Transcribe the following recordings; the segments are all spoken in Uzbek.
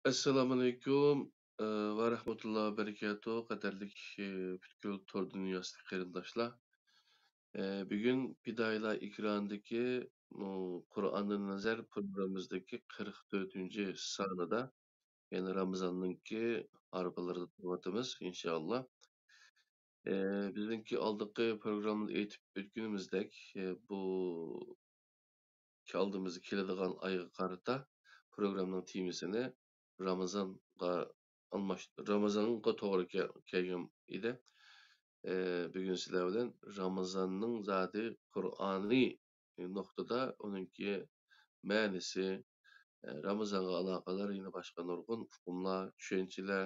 Assalamu alaykum va rahmatullohi va barakatuh. Qadarlik butkul tor dunyosida qarindoshlar. Bugun Fidoyilar ekrandagi Qur'ondan nazar programmamizdagi 44-chi sonida, ya'ni Ramazonninki arqalarida turibmiz inshaalloh. Bizninki oldingi programda aytib o'tganimizdek, bu oldimizga keladigan oyga qarata programning temasini Ramazonga to'g'ri kelgan edi. Bugun sizlar bilan Ramazonning zodi Qur'oniy nuqtada uningki ma'nisi, Ramazonga aloqador yana boshqa nurg'un hukmlar, tushunchalar,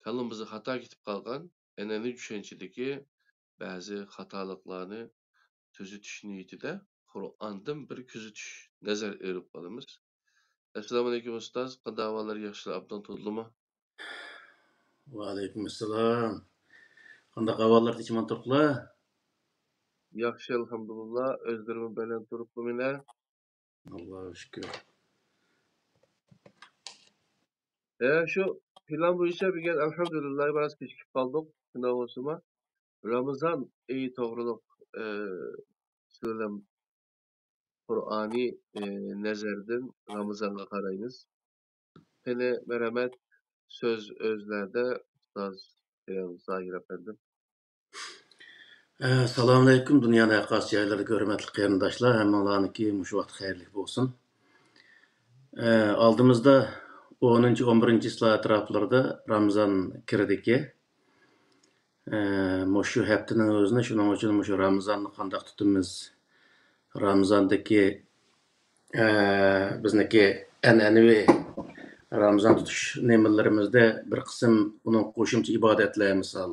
kalimizga xato ketib qolgan an'anaviy tushunchadagi ba'zi xatoliklarni tuzitish niyatida Qur'ondan bir kuzatish nazar erib qolamiz. Assalomu alaykum ustoz, qanday yaxshilar, obdan to'ldimi? Aleykümselam. Qanday ahvallar deyman turiblar? Yaxshi, alhamdulillah. O'zlarim bilan turibmilar. Allohga shukr. Shu plan bo'yicha bugun alhamdulillah biroz kechikib qoldik. Shunday bo'lsa-mu, Ramazon oyi to'g'riliq so'zlam Qur'oniy nazardan Ramazonga qaraymiz. Qani marhamat söz o'zlarda ustoz Zahir efendim. Assalomu alaykum. Dunyoda qaysi joylarda hurmatli qarindoshlar, hammalarniki mush vaqt xayrli bo'lsin. Oldimizda 10-11 islar atroflarida Ramazon kirdiki. Mushu haftaning o'zini shuning uchun mushu Ramazonni qanday tutamiz? Ramazondagi bizniki an'anaviy Ramazon tutuş nemalarimizde bir kısım onun qo'shimcha ibodatlar, misol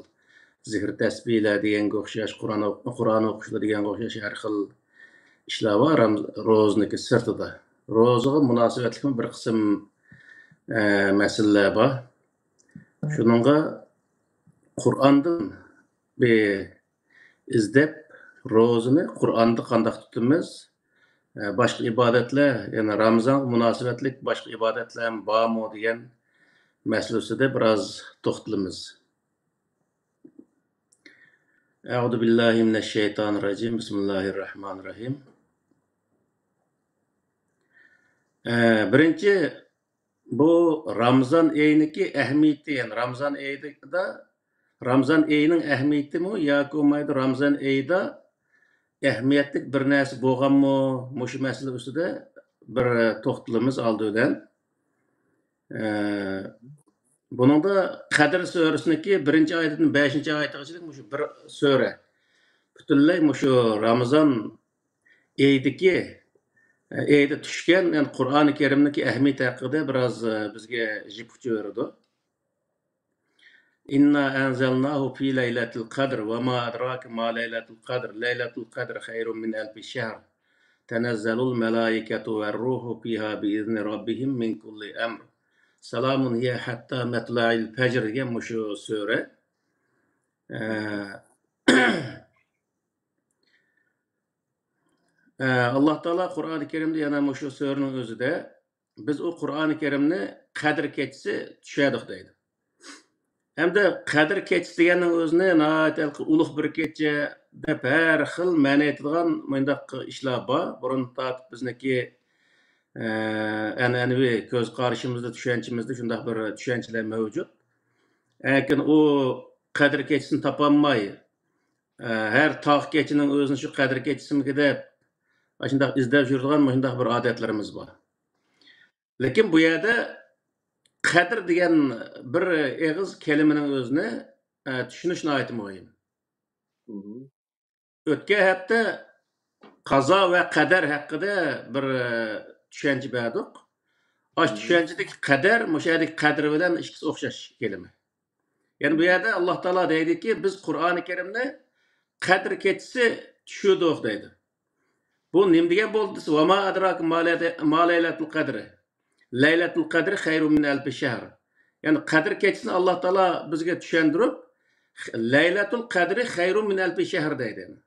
zikr tasbihlar deganga o'xshash, Qur'on o'qishlar deganga o'xshash har xil ishlar bor ro'zniki sirtida. Ro'zaga munosabatli bir qism masalalar bor. Shuningga Qur'ondan izlab ro'zani Qur'onda qanday tutamiz? Başka ibadetler, yani Ramazan münasebetlik başka ibadetler var mı diyen meselesinde biraz toxtalımız. Euzu billahi mineşşeytanirracim. Bismillahirrahmanirrahim. Birinci bu Ramazan ayıniki ehemmiyeti, yani Ramazan ayının ehemmiyeti mi ya ki olmaydı Ramazan ayında ehemmiyetlik bir narsa bo'lganmi? Mush masala ustida bir to'xtalamiz oldidan. Buningda Qadr surasiniki 1-oyatdan 5-oyatgacha mushu bir sura. Butunlay mushu Ramazon oyidagi oyda tushgan, yani Qur'oni Karimdagi ahamiyati haqida biroz bizga jipuchi berdi. İnna anzalnahu fi laylatil qadr ve ma adraka ma laylatul qadr. Laylatul qadr hayrun min alfi shahr. Tenazzalul melaiketu ve ruhu fiha bi izni rabbihim min kulli emr. Selamun hiye hatta metla'il fecr diye muşu sure. Allah Teala Kur'an-ı Kerim'de yana muşu surenin özü de biz o Kur'an-ı Kerim'ni Kadir keçisi düşedik deydi. Hem de Kadir keçisi degenin özüne nahayet uluk bir keçe dep her xil ma'na etadigan mundaq işlar var. Burun tatip bizniki an'anaviy ko'z qarashimizda, tushunchimizda shunday bir tushunchalar mavjud. Lekin o qadr kechisini topolmay, her tog' kechining o'zini shu qadr kechisimiga deb shunday izlab yuradigan shunday bir odatlarimiz bor. Lekin bu yerda qadr degan bir eg'iz kelimaning o'zini tushunish nihoyat muhim. O'tgan hafta qazo va qadar haqida bir tushuncha berdik. Osh tushunchadagi qadar, mushadagi qadr bilan ikkisi o'xshash kelima. Yani bu yerde Allah Teala deydi ki biz Kur'an-ı Kerim'de Kadir keçisi tushirdik deydi. Bu nim degan bo'ldi? Va ma adraka ma laylatul qadri. Laylatul qadri hayrun min alfi shahr. Yani Kadir keçisini Allah Teala bizga tushundirib, Laylatul qadri hayrun min alfi shahr deydi.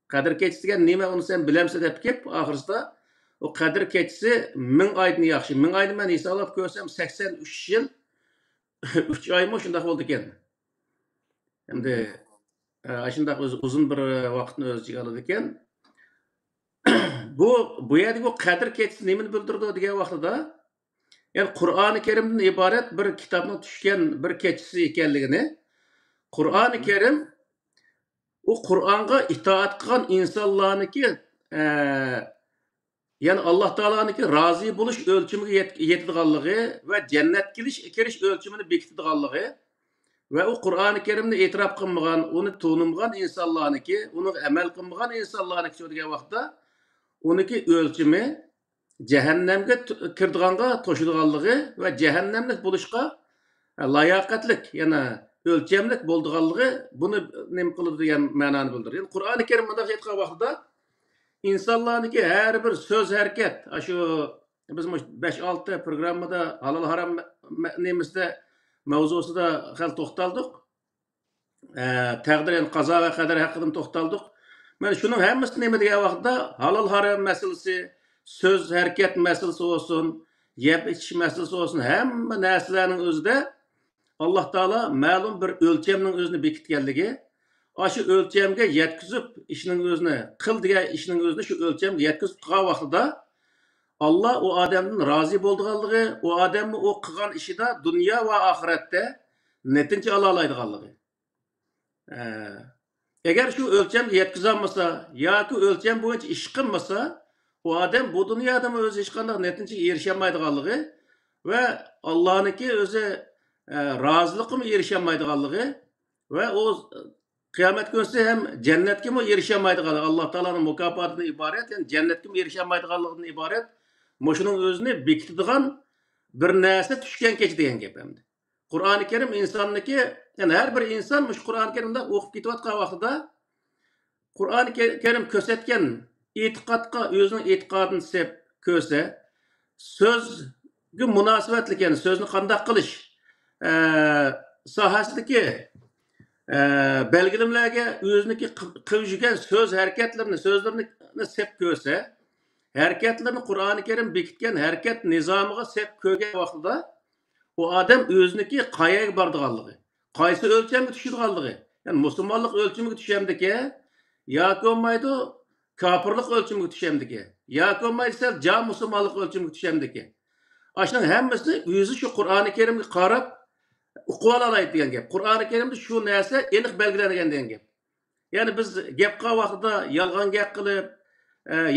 Kadir keçisi degan nima, uni sen bilamsan deb kelib, oxirsida o Kadir keçisi 1000 aydan yaxşı. 1000 ayını ben hesaplap görsem 83 yıl 3 ay mı şundaq oldu ekan. Endi şundaq uzun bir vaqtni o'z ichiga oladi ekan. Bu yerdagi o Kadir keçisi nimani bildirdi degan vaqtida, yani Qur'oni Karimdan iborat bir kitobning tushgan bir keçisi ekanligini, Qur'oni Karim o Qur'onga itoat qilgan insonlarniki yani Allah Teala'nınki razı buluş ölçümüge yetadiganligi ve cennet kirish ölçümünü bekitadiganligi ve o Qur'oni Karimni e'tirof qilmagan, uni tunimgan insonlarniki, uni amal qilmagan insonlarniki degan vaqtda uniki ölçümü cehennemge kirdiganga to'shadiganligi ve cehennemlik bo'lishga layoqatlik, yana o'lchamlik bo'ldiganligi buni nima qiladi degan ma'noni bildiradi. Yani Qur'oni Karim bunday aytgan vaqtida insonlarniki har bir so'z harakat, shu biz 5-6 programmada halol haram nemizda mavzusida hal to'xtaldik. Taqdir, qazo va qadar haqida to'xtaldik. Mana shuning hammasi nima degan vaqtda halol haram masalasi, söz harakat masalasi olsun, yeb ichish masalasi olsun, hamma narsalarning o'zida Alloh taolo ma'lum bir o'lchamning o'zini bekitganligi, shu o'lchamga yetkazib ishning o'zini qil degan ishning o'zini shu o'lchamga yetkazib qilgan vaqtida Allah o odamdan rozi bo'lganligi, o odamni o qilgan ishida dunyo va oxiratda natija ola oladiganligi. Eğer şu ölçem yetkazamasa yoki o'lcham bo'yicha ish qilmasa, o adam bu dunyoda o'zi hech qanday natijaga erisholmaydiganligi va Allohniki o'zi roziligiga erisholmaydiganligi va o qiyomat kunsi ham jannatga erisholmaydiganligi, Alloh taoloning mukofotidan iborat, yani jannatga erisholmaydiganligidan iborat, shuning o'zini bekitadigan bir narsa tushgan kecha degan gap endi. Qur'oni Karim insonniki, yani her bir inson mush Qur'oni Karimda o'qib ketayotgan vaqtida Qur'oni Karim ko'rsatgan e'tiqodga o'zining e'tiqodini sep ko'rsa, so'zga munosabatli, yani so'zni qanday qilish sohasidagi belgilimlarga o'ziniki qilib yurgan so'z harakatlarini, so'zlarini sep ko'rsa, harakatlarni Qur'oni Karim bekitgan harakat nizomiga sep ko'rgan vaqtida o adam o'ziniki qayaga bordiganligi, qaysi o'lchamga tushadiganligi, yani musulmonlik o'lchamiga tushamdiki yoki bo'lmaydi kofirlik o'lchamiga tushamdiki yoki bo'lmaysa ja musulmonlik o'lchamiga tushamdiki, shuning hammasini o'zi shu Qur'oni Karimga qarab o'qib oladi degan gap. Qur'oni Karimda shu narsa aniq belgilangan degan gap. Yani biz gap qilgan vaqtida yolg'on gap qilib,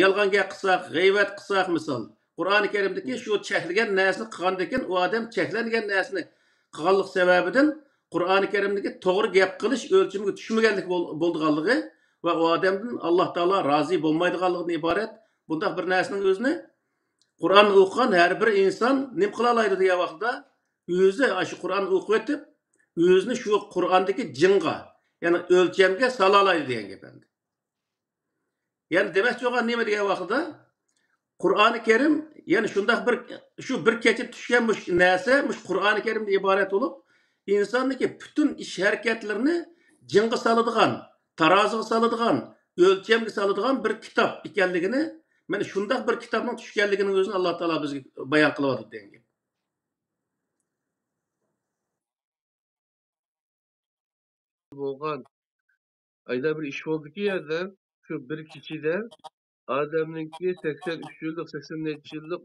yolg'on gap qilsak, g'iybat qilsak misol, Qur'oni Karimdagi shu cheklagan narsani qilgandan keyin u odam cheklangan narsani qilganlik sababidan Qur'oni Karimdagi to'g'ri gap qilish o'lchamiga tushmaganlik bo'lganligi va u odamdan Alloh taolo rozi bo'lmaydiganligidan iborat bunday bir narsaning o'zini Qur'on o'qigan har bir inson nima qila oladi degan vaqtda o'zi shu Qur'onni o'qib o'tib, o'zini shu Qur'ondagi jinga, ya'ni o'lchamga sola oladi degan gap endi. Yani demek ki nima degan vaqtida Qur'oni Karim, yani shunday bir kecha tushgan narsa Qur'oni Karimdan iborat bo'lib, insonniki butun ish harakatlarini jinga soladigan, taroziga soladigan, o'lchamga soladigan bir kitob ekanligini, mana shunday bir kitobning tushganligini o'zini Alloh taolo bizga bayon qilyapti degan gap. Bo'lgan ayda bir ish bo'ldiki yerda shu bir kechida odamninki 83 yillik 80 yillik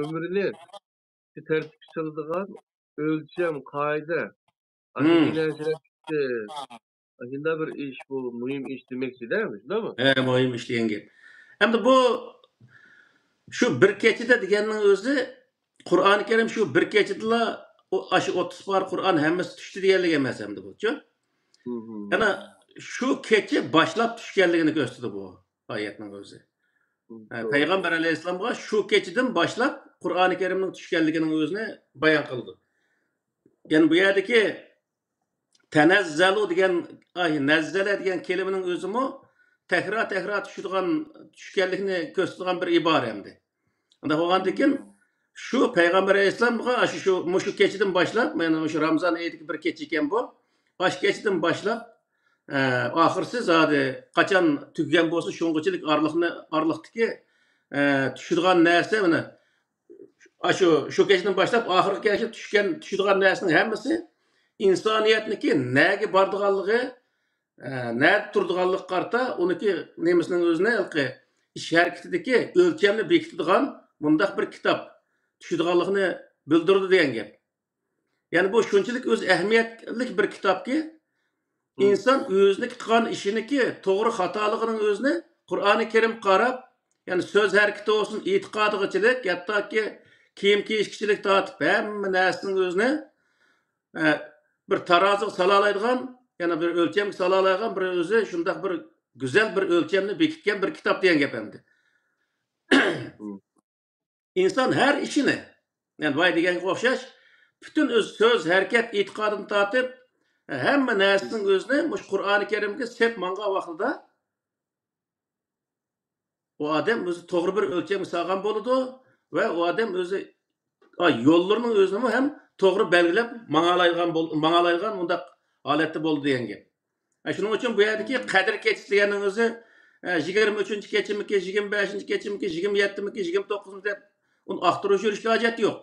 ömrünü tartibga soladigan o'lcham, qoida, ashunday narsalar chiqdi. Shunday bir ish, bu muhim ish demoqchi-da, shundaymi? Muhim ish degan gap. Endi bu shu bir kechada deganning o'zi Qur'oni Karim shu bir kechada shu 30 par Qur'on hammasi tushdi deganlik emas endi bu-chi. Ana shu kecha boshlab tushganligini ko'rsatdi bu oyatning o'zi. Payg'ambar alayhissalomga shu kechadan boshlab Qur'oni Karimning tushganligining o'zini bayon qildi. Yani bu yerdagi tanazzalu degan, nazzala degan kelimaning o'zimi tekrar tushganlikni ko'rsatgan bir ibora endi. Unda bo'lgandan keyin shu Payg'ambar alayhissalomga shu kechadan boshlab, mana shu Ramazon oyidagi bir kecha ekan bu. Shu kechadan boshlab oxirsi zodi qachon tugagan bo'lsa, shungachilik orliqdagi tushadigan narsa mana shu kechdan boshlab oxirgi kechga tushadigan narsaning hammasi insoniyatniki naga bordiganligi, nerede turdiganligi qarta uniki nemisining o'zini ish harakatidagi o'lchamni bekitadigan bundaq bir kitob tushadiganligini bildirdi degan gap. Ya'ni bu shunchalik o'z ahamiyatli bir kitobki, inson o'ziniki qilgan ishiniki to'g'ri xatoligining o'zini Qur'oni Karim qarab, ya'ni so'z harakati olsun, e'tiqodichilik, hattoki kiyim kiyishchilik tortib hamma narsaning o'zini bir taroziga sola oladigan, yana bir o'lchamga sola oladigan bir o'zi shundoq bir go'zal bir o'lchamni bekitgan bir kitob degan gap endi. İnson her ishini, yani boya deganga o'xshash, bütün o'z so'z, harakat, e'tiqodini tortib, hamma narsaning o'zini mush Qur'oni Karimga sep mangan vaqtida o odam o'zi to'g'ri bir o'lchamga solgan bo'ladi va o odam o'zi yo'llarining o'zini ham to'g'ri belgilab mangalaydigan bundaq holatda bo'ldi degan gap. Shuning uchun bu yerdagi qadr kechisi deganning o'zi 23 kechimiki, 25 kechimiki, 27miki, 29 deb uni aqtirib yurishga hojat yo'q.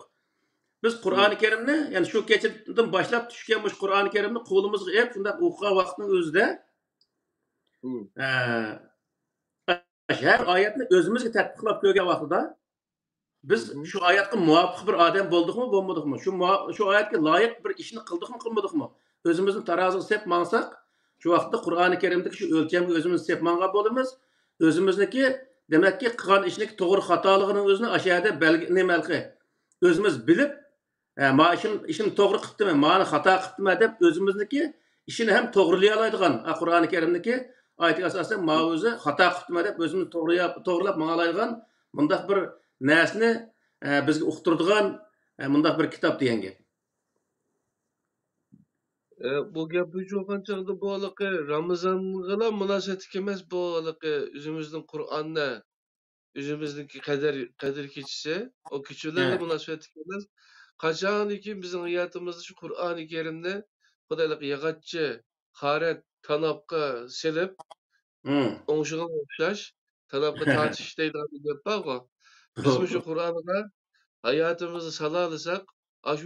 Biz Qur'oni Karimni, ya'ni shu kechadan boshlab tushgan mush Qur'oni Karimni qo'limizga olib shunday o'qigan vaqtning o'zida her oyatni o'zimizga tatbiqlab ko'rgan vaqtida biz shu oyatga muvofiq bir odam bo'ldikmi, bo'lmadikmi? Shu oyatga loyiq bir ishni qildikmi, qilmadikmi? O'zimizni taroziga sep mangsak, shu vaqtda Qur'oni Karimdagi shu o'lchamga o'zimiz sep mangan bo'lamiz. O'zimizniki demakki qilgan ishniki to'g'ri xatoligining o'zini ashada belgilamalqi. O'zimiz bilib, ma ishni to'g'ri qilibdimi, ma'ni xato qilibdimi deb o'zimizniki ishini ham to'g'rilay oladigan Qur'oni Karimdagi oyatga asosan ma o'zi xato qilibdimi deb o'zimizni to'g'rilab mangalaydigan bundaq bir narsani bizga uqtiradigan bundaq bir kitob degan gap. Bu gap uchun chog'da bo'liqi Ramazonga munosabat emas bo'liqi o'zimizning Qur'onni o'zimizniki qadr kechisi o kechalarga munosabat emas. Qachoniki bizning hayotimizda shu Qur'oni Karimni Xudolik yig'atchi xarat tanobga silib o'ng'ishiga o'xshash tanobga tortish deydigan gap bor. Biz shu Qur'onga hayotimizni sala olsak,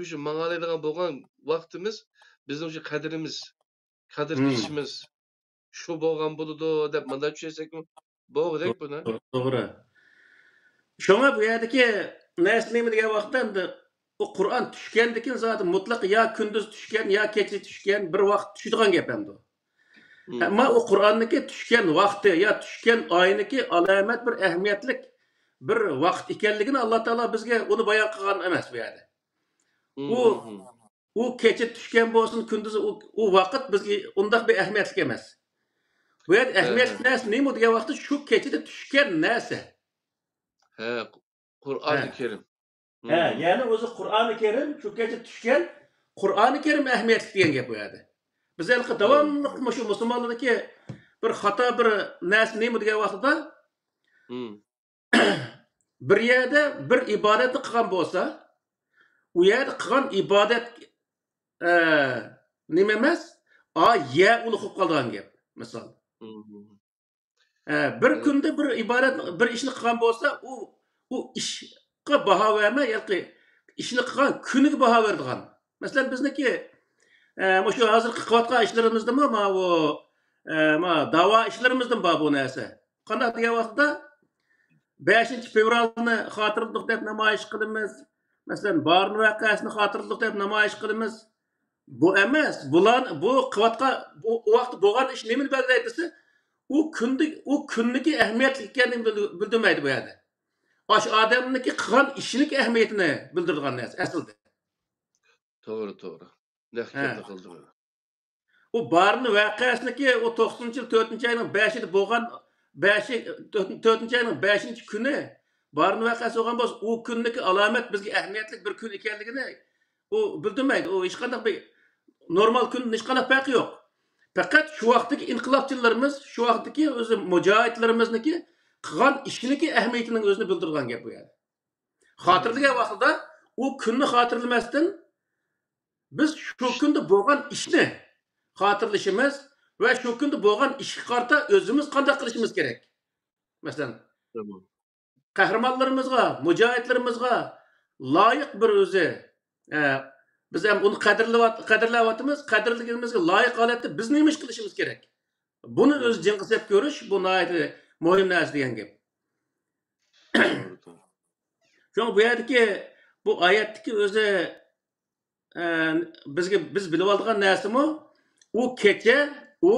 shu mangalaydigan bo'lgan vaqtimiz bizning shu qadrimiz, qadr kechimiz shu bo'lgan bo'ladi deb mana tushunsak bo'g'dak buni. To'g'ri. Shunga bu yerdagi narsa nima degan vaqtda endi o Qur'on tushgandan keyin zaten mutlaq ya kunduz tushgan, ya kecha tushgan, bir vaqt tushadigan gap endi. Ammo o Qur'onniki tushgan vaqti ya tushgan oyniki alamat bir ahamiyatli bir vaqt ekanligini Alloh taolo bizga uni bayon qilgan emas bu yerda. U kecha tushgan bo'lsin, kunduz u vaqt bizga undaq bir ahamiyatli emas. Bu yerda ahamiyatli narsa nima degan vaqtda shu kechada tushgan narsa. Qur'oni Karim. Ya'ni o'zi Qur'oni Karim shu kecha tushgan Qur'oni Karim ahamiyatli degan gap bu yerda. Biz halqa davomli shu musulmonlardagi bir xato bir narsa nima degan vaqtda bir yerda bir ibodatni qilgan bo'lsa, u yerda qilgan ibodat nima emas, ya ulug'ib qolgan gap. Misol. Bir kunda bir ibodat, bir ishni qilgan bo'lsa, u ishga baho vermay, yoki ishni qilgan kuniga baho beradigan. Masalan, bizniki shu hozir qilayotgan ishlarimizda da'vo ishlarimizdan bor bu narsa. Qanday degan vaqtda 5-fevralni xotirlik deb namoyish qilamiz. Masalan, Barni voqeasini xotirlik deb namoyish qilamiz. Bu emas. Bu qilayotgan bu vaqt bo'lgan ish nimani belgilaydi desa, u kunniki ahamiyatli ekanini bildirmaydi bu yerda. Osh odamniki qilgan ishiniki ahamiyatini bildirgan narsa aslida. To'g'ri. Nahkatni qildim. O Barni voqeasiniki o 90-yil 4-oyning 5-ida bo'lgan 4-oyning 5-kuni Barni voqeasi bo'lgan bo'lsa, u kunniki alomat bizga ahamiyatli bir kun ekanligini u bildirmaydi. O hech qanday bir normal kun hech qanday farqi yo'q. Faqat shu vaqtdagi inqilobchilarimiz, shu vaqtdagi o'zi mujohidlarimizniki qilgan ishiniki ahamiyatining o'zini bildirgan gap bu yerda. Xotirlagan vaqtida u kunni xotirlamasdan biz shu kunda bo'lgan ishni xotirlashimiz va shu kunda bo'lgan ishga qarata o'zimiz qanday qilishimiz kerak. Masalan, qahramonlarimizga, mujohidlarimizga loyiq bir o'zi biz ham uni qadrlayapmiz, qadrligimizga loyiq holatda biz nima ish qilishimiz kerak? Buni o'z jinqisab ko'rish bu nihoyatda muhim narsa degan gap. Çünkü bu yerdeki bu oyatdagi o'zi biz bilib olgan narsami u kecha u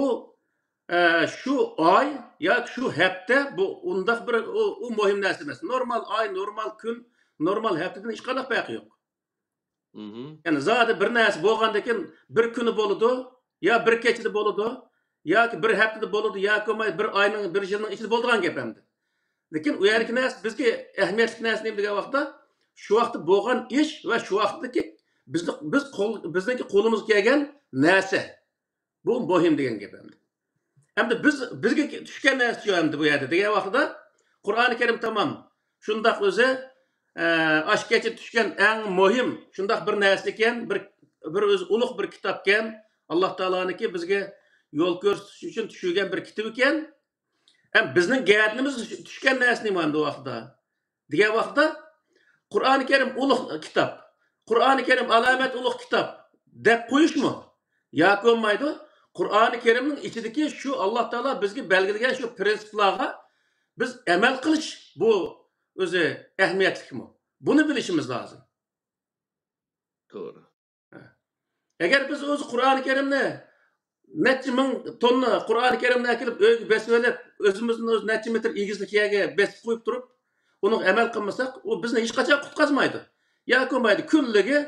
shu oy yoki shu hafta bu undaq bir u muhim narsa emas. Normal oy, normal kun, normal haftadan hech qanday farqi yo'q. Yani zodi bir narsa bo'lgandan keyin bir kuni bo'ladi, yo bir kechada bo'ladi, yoki bir haftada bo'ladi, yoki bir oyning, bir yilning ichida bo'ladigan gap endi. Lekin u yerdagi narsa bizga ahamiyatli narsa nima degan vaqtda shu vaqtda bo'lgan ish va shu vaqtdagi bizniki qo'limizga kelgan narsa. Bu muhim degan gap endi. Hamda bizga tushgan narsa shu endi bu yerda degan vaqtda Qur'oni Karim tamam. Shundaq o'zi oshgacha tushgan eng muhim shundaq bir narsa ekan, bir o'zi ulug' bir kitob ekan. Alloh taoloniki bizga yo'l ko'rsatish uchun tushirgan bir kitob ekan. Hem bizning gayatimiz tushgan narsa nima endi u vaqtda? Degan vaqtda Qur'oni Karim ulug' kitob. Qur'oni Karim alomat ulug' kitob deb qo'yishmi? Yoki bo'lmaydi. Qur'oni Karimning ichidagi shu Alloh taolo bizga belgilagan shu prinsiplarga biz amal qilish bu o'zi ahamiyatlikmi? Buni bilishimiz lozim. To'g'ri. Agar biz o'zi Qur'oni Karimni necha ming tonna Qur'oni Karimni kelib o'yga besvelab o'zimizni o'z necha metr egizligiga besib qo'yib turib, uni amal qilmasak, u bizni hech qachon qutqazmaydi. Yoki bo'lmaydi, kunligi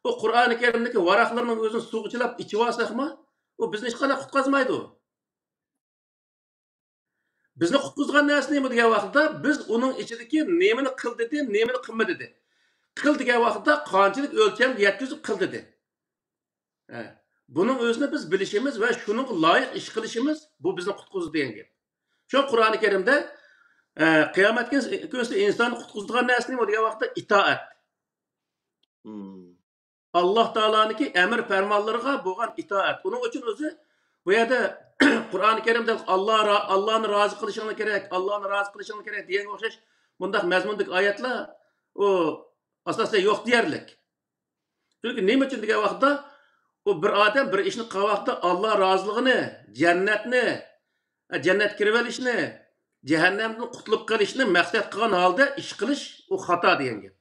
o Qur'oni Karimdagi varaqlarning o'zini suvg'ilab ichib olsakmi, u bizni hech qanday qutqazmaydi. Bizni qutqazgan narsa nima degan vaqtda biz uning ichidagi nemani qil dedi, nemani qilma dedi. Qil degan vaqtda qanchalik o'lchamga yetkazib qil dedi. Bunun özünü biz bilişimiz ve şunun layık iş kılışımız bu bizni qutquzdi degan gap. Şu Qur'oni Karimda qiyomat kunida insonni qutquzdigan narsa nima degan vaqtda itoat. Alloh taoloniki amr farmonlariga bo'lgan itoat. Uning uchun o'zi bu yerda Qur'oni Karimda Allohni rozi qilishingni kerak, Allohni rozi qilishingni kerak degan o'xshash bundaq mazmundagi oyatlar o asosan yo'q deyarlik. Chunki nima uchun degan vaqtda o bir adam bir ishni qilgan vaqtda Alloh roziligini, jannatni, jannat kirib olishni, jahannamdan qutulib qolishni maqsad qilgan holda ish qilish u xato degan gap.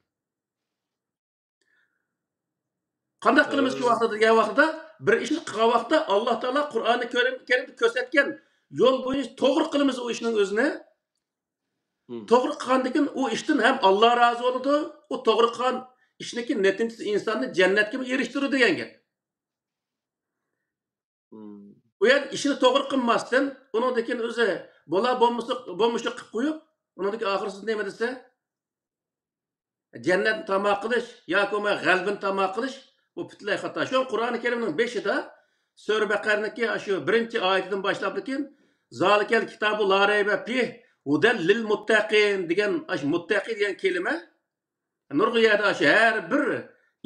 Qanday qilamiz shu vaqtda degan vaqtda bir ishni qilgan vaqtda Alloh taolo Qur'oni Karimda ko'rsatgan yo'l bo'yicha to'g'ri qilamiz u ishning o'zini. To'g'ri qilgandan keyin u ishdan ham Alloh rozi bo'ladi, u to'g'ri qilgan ishniki natijasi insonni jannatga erishtiradi degan gap. Bu yer işini to'g'ri qilmasdan, uningdan o'zi bo'lmishni qilib qo'yib, uningdan oxirisi nima desa, jannatni tamoq qilish yoki g'albini tamoq qilish bu butunlay xato. Shu Qur'oni Karimning 5ida Sura Baqarniki shu 1-oyatidan boshlabdikin, "Zalikal kitabu la rayba fih hudal lil muttaqin" degan ash muttaqi degan kelima nurg'iyada shu har bir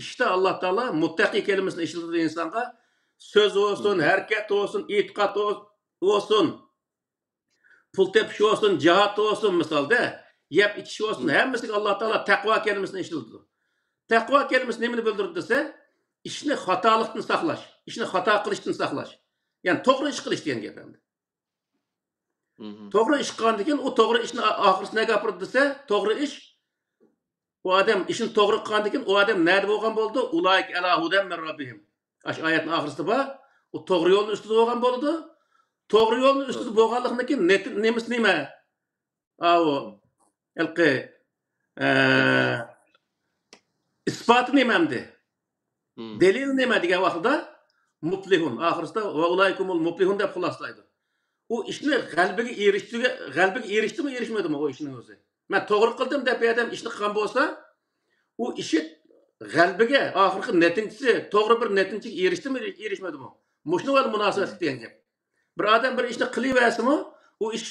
ishda Alloh taolo muttaqi kelimasini ishlatadi insonga. Söz olsun, hareket olsun, itiqat olsun, pul tepiş olsun, cihat olsun misalda, yap içiş olsun, hemmesi Allah Teala takva kelimesini işledi. Takva kelimesi nemini bildirdi dese, işini hatalıktan saklaş, işini hata kılıştan saklaş. Yani doğru iş kılış diyen gap endi. Doğru iş kılgandan keyin o doğru işini ahirisi ne gapirdi dese, doğru iş o adam işini doğru kılgandan keyin o adam nerede bo'lgan bo'ldi? Ulaik ala hudan min rabbihim. Aş ayetning oxirisida bor, u to'g'ri yo'lning ustida bo'lgan bo'ladi. To'g'ri yo'lning ustida bo'lganligidan keyin nemasi nima? O ilqi isboti nima endi? Delil nima degan vaqtda muplihun oxirisida va ulaykumul muplihun deb xuloslaydi. U ishni g'albiga erishdimi, erishmadimi o ishning o'zi? Men to'g'ri qildim deb adam ishni qilgan bo'lsa, u ishi g'albiga oxirgi natijasi to'g'ri bir natijaga erishdimi, erishmadimi? Mushuni va munosabat degan gap. Bir odam bir ishni qilaversimi, u ish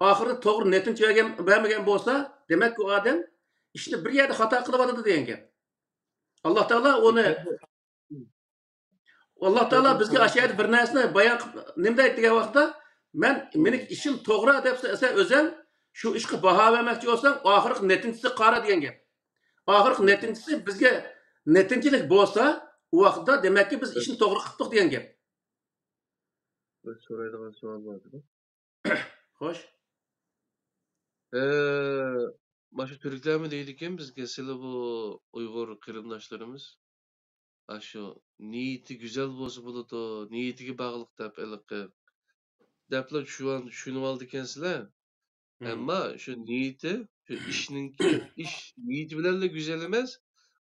oxirida to'g'ri natija bermagan bo'lsa, demak u odam ishni bir yerda xato qilyapti degan gap. Alloh taolo bizga ashayat bir narsani bayon nima deydi degan vaqtda, mening ishim to'g'ri deb sen o'zim Şu ishga baho bermoqchi bo'lsang, oxirgi netinchisi qara degan gap. Oxirgi netinchisi bizga netinchilik bo'lsa, u vaqtda demakki biz ishni to'g'ri qildik degan gap. Bir so'raydigan savol bor. Xo'sh. Mana shu turklarmi deydi ekan bizga sizlar bu Uyg'ur qarindoshlarimiz. Shu niyati güzel bo'lsa bo'ladi, niyatiga bog'liq deb iliqi. Deblar shu an tushunib oldi ekansizlar. Ammo shu niyati, shu ishninki ish niyati bilan güzel emas.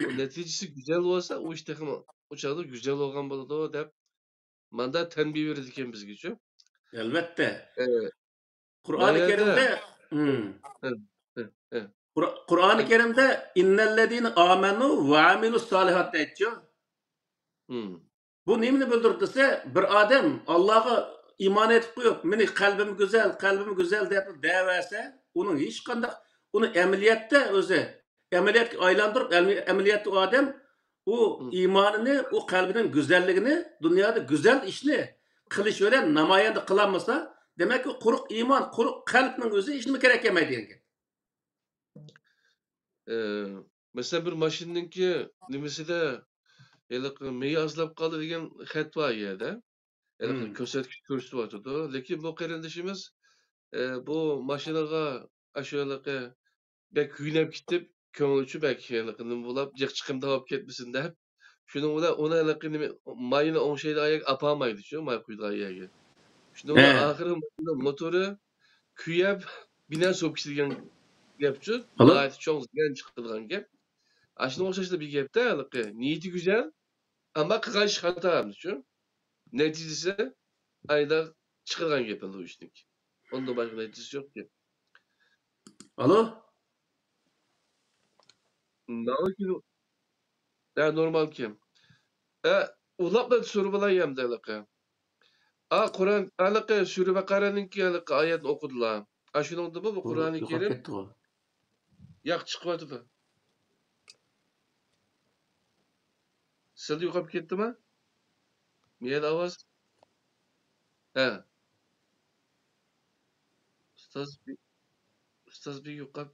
O neticesi güzel olsa o iş takımı o çağda güzel olgan bo'ladi deb manda tanbih berdi ekan bizgacha. Albatta. Evet. Qur'oni Karimda Qur'oni Karimda innallazina amanu va amilus solihat deydi. Bu nimani bildirdi desa, bir odam Allohga iymon etib qo'yib, meni qalbim go'zal deb da'vasa, uning hech qanday uni amaliyotda o'zi amaliyotga aylantirib, amaliyotda u odam u iymonini, u qalbining go'zalligini, dunyoda go'zal ishni qilish bilan namoyon qilolmasa, demak u quruq iymon, quruq qalbning o'zi hech nima kerak emaydi degan. Mesela bir maşinninki nimasida meyi azlab qoldi degan xat bor yerda. Ko'rsatkich ko'rsatyapti. Lekin bu qarindoshimiz bu mashinaga ashulaqa bek kuynab ketib, ko'ngilchi bek nima bo'lib, jiq chiqimda olib ketmasin deb. Shuning bilan uni mayini o'ngshaydi ayak apolmaydi-chu, may quydigan yerga. Shuning bilan oxiri motori kuyab, bina so'kish degan gapchu. G'ayet cho'ng chiqadigan gap. Shunga o'xshashda bir gapda, niyati güzel ama qilgan ish xatomichu. Neticesi ayda chiqargan gap bu ishning. Onda boshqa neticesi yo'q ki. Alo? Normal ki. Ulapla soru bulayım da Kur'an Sure Bakara'nınki ayetini okudular. Şunun da bu Kur'an-ı Kerim. Yak çıkmadı da. Sildi yukarı gitti mi? Miyel avaz? He. Ustaz bir yukarı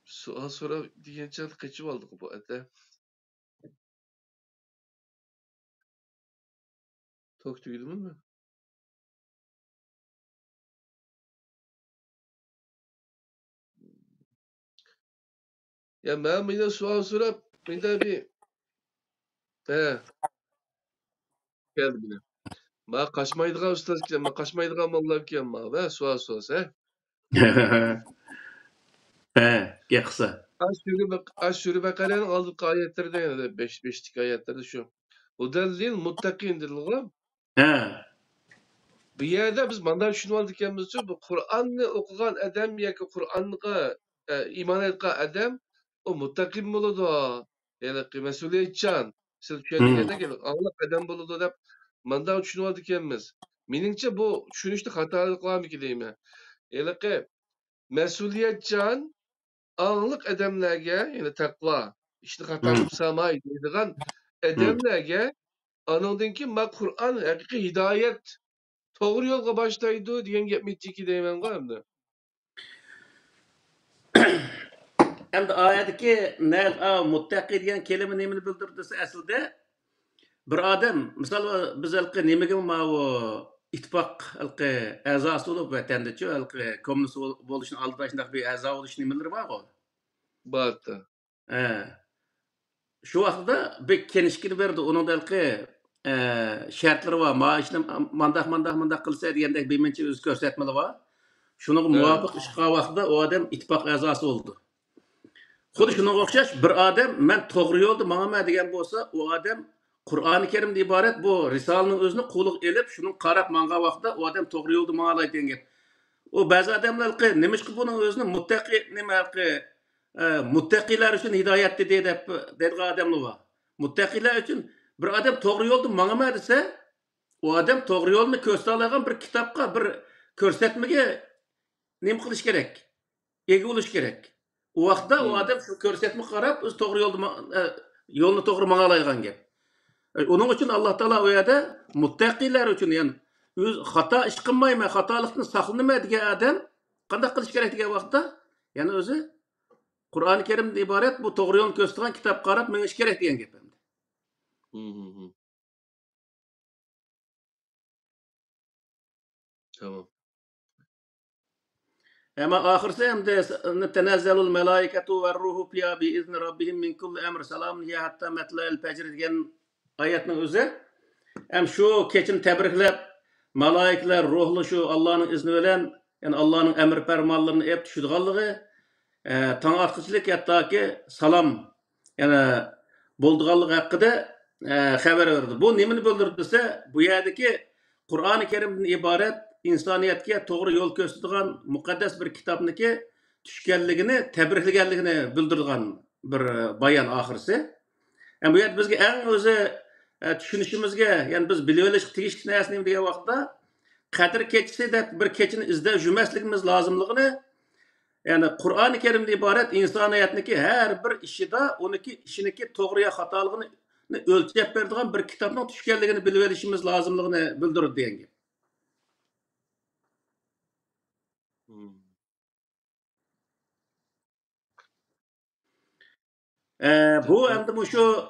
sual sonra diyen çal kaçıp aldık bu ete. Tok tüydü mü? Ya ben bir de sual sorup bir de bir geldi bile. Ma kaçmaydıgan ustaz ki, ma kaçmaydıgan mallar ki ama ve sual sorsa. Gel kısa. Aş-Sure Bakara'nın aldık ayetlerde yani 5'lik ayetlerde şu. O delil muttakin delil. Bu yerde biz mandan şunu aldık yalnızca bu Kur'an'ı okugan adam ya ki Kur'an'a iman etken adam o muttakin buludu. Yani mesuliyetçan. Siz kendine gelin. Allah adam buludu da mandan şunu aldık yalnız. Meningçe bu şunu işte hatalı kılan bir diyeyim ya. Yani ki mesuliyetçan anlık adamlarga yani takva işte hata yapsamaydı deydigan adamlarga anondan ki ma Kur'an haqiqiy hidayet to'g'ri yo'lga boshlaydi degan gapni aytdiki deyman-ku endi. Endi oyatdagi muttaqi degan kelima nimani bildirdi desa aslida bir odam misol biz nimaga bu ittifoq a'zosi bo'lib vatandachi kommunist bo'lishni oldida shunday bir a'zo bo'lish nimalari bor-ku. Borda. Shu vaqtda bir kenishkini berdi. Uning shartlari bor. Ishni mandaq qilsa degandek bemencha o'z ko'rsatmalari bor. Shunga muvofiq ish qilgan vaqtda u odam ittifoq a'zosi bo'ldi. Xuddi shunga o'xshash bir odam men to'g'ri yo'lda manaman degan bo'lsa, u odam Qur'oni Karimdan iborat bu risolaning o'zini qo'liga elib, shuni qarab mangan vaqtda u odam to'g'ri yo'lda manalaydi degan gap. U ba'zi odamlar nimishqi buning o'zini muttaqi muttaqilar uchun hidoyat deb deydigan odamlar bor. Muttaqilar uchun bir odam to'g'ri yo'lda manaman desa, u odam to'g'ri yo'lni ko'rsatadigan bir kitobga, bir ko'rsatmaga nima qilish kerak? Ega bo'lish kerak. U vaqtda u odam shu ko'rsatma qarab, o'z to'g'ri yo'lni to'g'ri manalaydigan gap. Onun için Allah Teala o yerda muttaqilar uchun, yani o'z xato ish qilmayman, xatolikdan saqlanmayman degan odam qanday qilish kerak degan vaqtda yana o'zi Qur'oni Karimdan iborat bu to'g'ri yo'lni ko'rsatgan kitob qarab menish kerak degan gap. Tamam. Ama ahirse hem de tenezzalul melaiketu ve ruhu fiha bi izni rabbihim min kulli emr salamun hiye hatta matla'il fecr degan oyatning o'zi hem şu keçin tebriklep malaikler ruhlu şu Allah'ın izni bilen yani Allah'ın emir fermanlarını ep düşüdüganlığı taң atqıçılık hatta ki salam yani bolduganlığı hakkında haber verdi. Bu nemini bildirdi dese bu yerdeki Kur'an-ı Kerim'den ibaret insoniyatga to'g'ri yo'l ko'rsatadigan muqaddas bir kitobniki tushganligini tabriklaganligini bildirgan bir bayon oxirisi. Yani bu yerda bizga eng o'zi tushunishimizga ya'ni biz bilib olishga tegishli narsa nima degan vaqtda qadr kechasi deb bir kechini izlab yurmasligimiz lozimligini ya'ni Qur'oni Karimdan iborat insoniyatniki har bir ishida uniki ishiniki to'g'ri yo xatoligini o'lchab beradigan bir kitobning tushganligini bilib olishimiz lozimligini bildirdi degan gap. Bu endi bu şu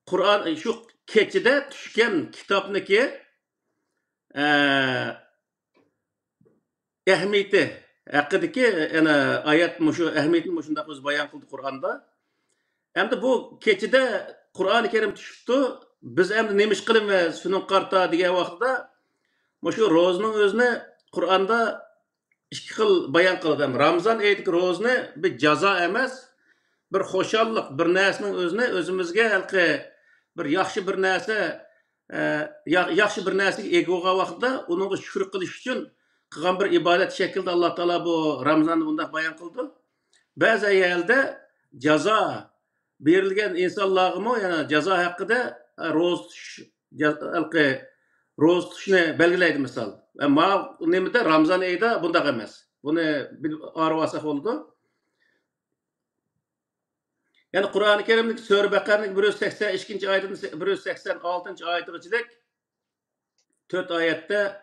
Qur'on şu kechida tushgan kitobniki ahamiyati haqidagi yana oyat mushu ahamiyatini mushunda o'zi bayon qildi Qur'onda. Endi bu kechida Qur'oni Karim tushibdi. Biz endi nima ish qilamiz shuni qarta degan vaqtda mushu ro'zning o'zini Qur'onda ikki xil bayon qildi. Ramazon oyidagi ro'zni bir jazo emas, bir xo'shallik, bir narsaning o'zini o'zimizga halqi bir yaxshi bir narsa yaxshi bir narsaga ega bo'lgan vaqtda uningga shukr qilish uchun qilgan bir ibodat shaklida Alloh taolo bu Ramazonni bunday bayon qildi. Ba'zi ayolda jazo berilgan insonlarga yana jazo haqida ro'za tutishni belgilaydi misol. Ammo nimada Ramazon oyida bunday emas. Buni arab olsak bo'ldi. Yani Kur'an-ı Kerim'deki Sure Bakara'nın 182. ayetinden 186. ayetiçidek 4 ayette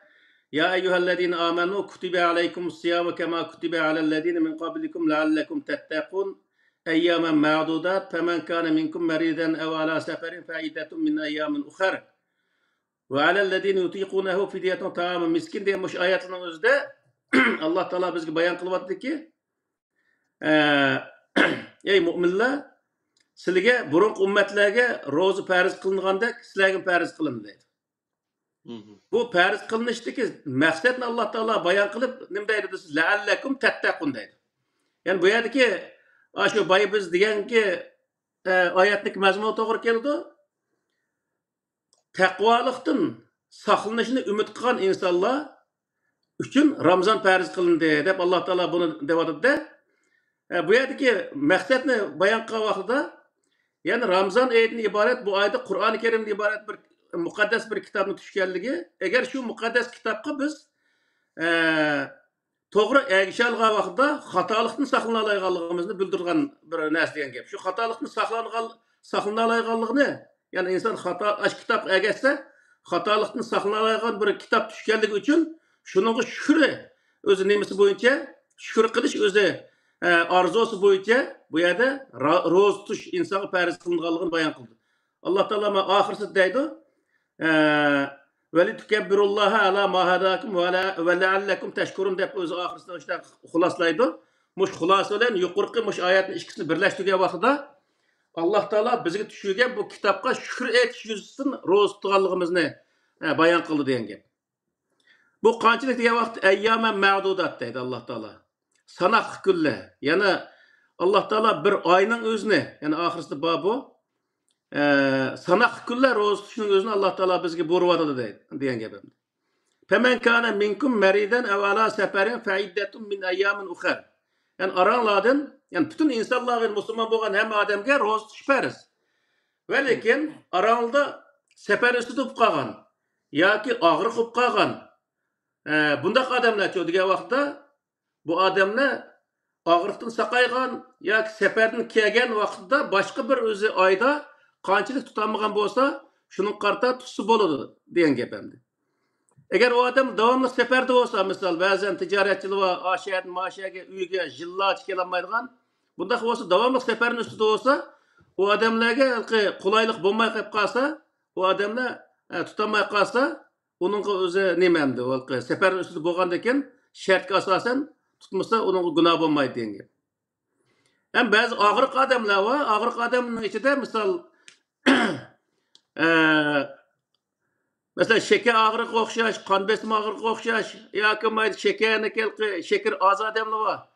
Ya eyyühellezine amenu kutibe aleykumus siyamu kema kutibe alellezine min qablikum leallekum tettekun eyyamen ma'dudat femen kâne minkum meriden ev ala seferin fe'iddetun min eyyamin ukhar ve alellezine yutiqunehu fidyetun ta'amun miskin demiş ayetinin özde Allah Teala bizge bayan kılmadı ki ey müminler sizlarga burungi ummatlarga ro'za farz qilingandek sizlarga farz qilindi deydi. Bu farz qilinishdagi maqsadni Alloh taolo bayon qilib nima deydi desiz la'allakum tattaqun deydi. Ya'ni bu yerdagi shu boya biz deganki oyatning mazmuni to'g'ri keldi. Taqvolikdan saqlanishni umid qilgan insonlar uchun Ramazon farz qilindi deb Alloh taolo buni deyotdi. Bu yerdagi maqsadni bayon qilgan vaqtida yani Ramazan ayetinden ibaret bu ayda Kur'an-ı Kerim'den ibaret bir mukaddes bir kitabın düşkenligi. Eğer şu mukaddes kitapka biz to'g'ri egişalgan vaqtda xatolikdan saqlanalayganligimizni bildirgan bir narsa degan gap. Şu xatolikdan saqlanalayganligini yani inson xato kitap egese xatolikdan saqlanalaygan bir kitap düşkenligi uchun shuningga shukri o'zi nemisi bo'yicha shukr qilish o'zi arzusu bo'yicha bu yerda ro'za tutish insonga farz qilinganligini bayon qildi. Alloh taolo oxirida deydi: "Va litukabbirullaha ala ma hadakum va la'allakum tashkurun" deb o'zi oxirida o'sha xuloslaydi. Mush xulosa bilan yuqorqi mush oyatni ikkisini birlashtirgan vaqtida Alloh taolo bizga tushirgan bu kitobga shukr etish yuzasidan ro'za tutganligimizni bayon qildi degan gap. Bu qanchalik degan vaqt ayyaman ma'dudat deydi Alloh taolo. Sanaq kunlar. Yani Allah Teala bir ayının özünü, yani ahirisi bu sanaq kunlar ro'za tutishning o'zini Alloh taolo bizga buyuryapti degan gap. Femen kana minkum meriden ev ala seferin fe'iddetun min ayyamin ukhar. Yani aranglardan, yani bütün insanların Müslüman bo'lgan hamma odamga ro'za tutish farz. Ve lekin aranglarda sefer üstü bo'lib qolgan yoki og'riq bo'lib qolgan bunday odamlar degan vaqtda bu adamlar og'riqdan saqaygan yoki safardan kelgan vaqtida boshqa bir o'zi oyda qanchalik tutolmagan bo'lsa, shuning qarta tutsa bo'ladi degan gap endi. Eğer o adam devamlı seferde olsa, misal bazen ticaretçili var, aşağıdan maşaga, uyga, jilla çıkılamaydıgan, bunda olsa devamlı seferin üstüde olsa, o adamlarga kolaylık bulmay kayıp kalsa, o adamlar tutamay kalsa, onun özü nememdi. Seferin üstüde bolgandayken şartga asasen tutmasa onun günah bulmaydı diyen. Hem bazı ağırlık adamlar var, ağırlık adamın içinde misal mesela şeker ağırlık okşaş, kan besimi ağırlık okşaş, yakın şekerini kelki, şeker az adamlar var.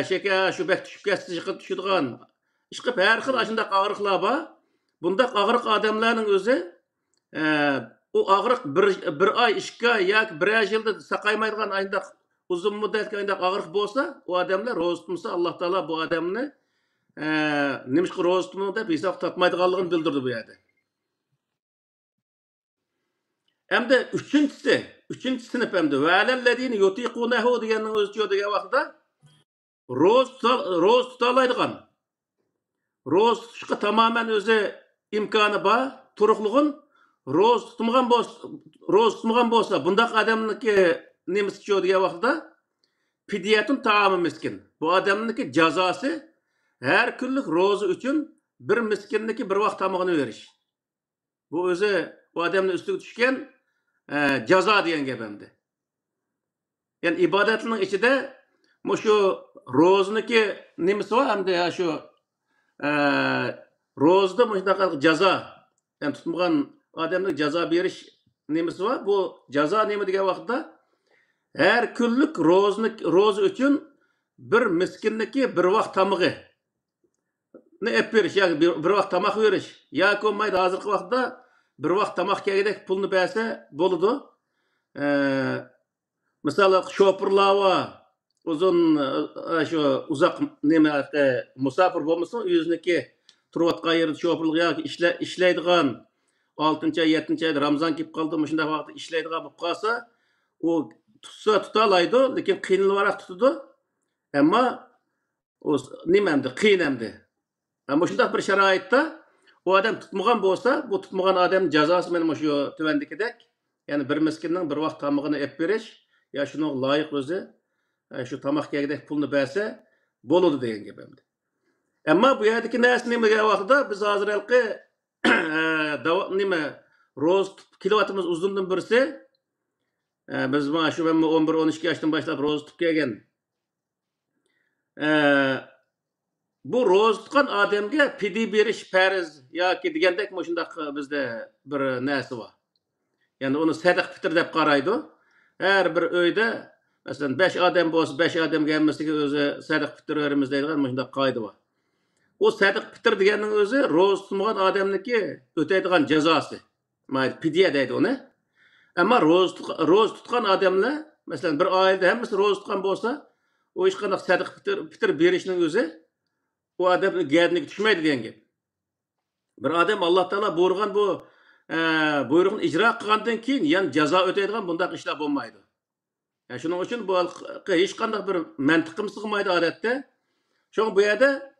Şeker şu bek düşüp geçti, çıkıp düşüdüğün. İşte her xil aşındak ağırlıklar var. Bundak ağırlık adamların özü, o ağırlık bir ay, 2 ay, yak bir yılda sakaymaydıgan ayındak uzun müddetki ayındak ağırlık bolsa, o adamlar roza tutmasa Allah Taala bu adamını nimişki roza tutmunu dep hesap tatmaydıganlığını bildirdi bu yerde. Hem de üçüncü sınıf hem de ve'alellezine yutiqunehu diyenin özü diye vaqtda roz tutalaydigan. Roz tutuşqa tamamen özü imkanı var, turuqluğun roz tutmagan bolsa, bundaq adamniki nemisi diyor diye vaqtda fidiyetun taamı miskin. Bu adamniki cazası her günlük rozu üçün bir miskinniki bir vaqt tamağını veriş. Bu özü bu adamın üstüne düşken caza diyen gebemdi. Yani ibadetinin içinde şu rozniki nemisi var hem de ya şu rozda muştaka caza yani tutmagan adamlık caza beriş nemisi var. Bu caza nemi diye vaqtda her günlük roz üçün bir miskinniki bir vaqt tamığı ne ep veriş ya bir vaqt tamaq veriş ya komaydı hazırkı vaqtda bir vaqt tamaq kegedek pulunu berse boludu. Mesela şoförler var. Uzun şu uzak neme musafir bolmasa yüzündeki turvatqa yerde şoförlük ya işleydigan 6-cı ay 7-ci ayda Ramazan kep kaldı muşunda vaqtda işleydigan bolup qalsa o tutalaydı lekin qiyinliroq tutudu. Ama o nememdi qiyinamdi. Ama şundaq bir şaraitda o adam tutmagan bolsa, bu tutmagan adam cazası men şu tövendikidek yani bir miskinning bir vaqt tamağını ep beriş ya şunun layık özü şu tamaq kegedek pulunu berse boludu degan gebemdi. Ama bu yerdeki näse neme vaqtda biz hazıralqı neme roz kilovatımız uzundan birisi biz ma şu 11-12 yaşdan başlap roz tutup kelgen. Bu roz tutgan adamga pidi beriş fariz yoki degandek şundaq bizde bir näse var. Yani onu sadaq fitr dep qaraydı. Her bir öyde mesela 5 adam bolsa 5 adam gelmesiga özü sadaq fitr verimiz deydigan şundaq qayda var. O sadaq fitr deganning özü roz tutmagan adamniki öteydigan cazası. Mayli pidye deydi onu. Ama roz tutgan adamlar mesela bir ailede hemmesi roz tutgan bolsa o hech qanday sadaq fitr berishning özü o adam gerdiniga tushmaydi degan gap. Bir adam Allah Taala buyurgan bu buyruğunu icra qilgandan keyin yan jazo öteydigan bundaq ishlar bo'lmaydi. Yani şunun için bu hech qanday bir mantiqim sig'maydi odatda. Şoň bu yerda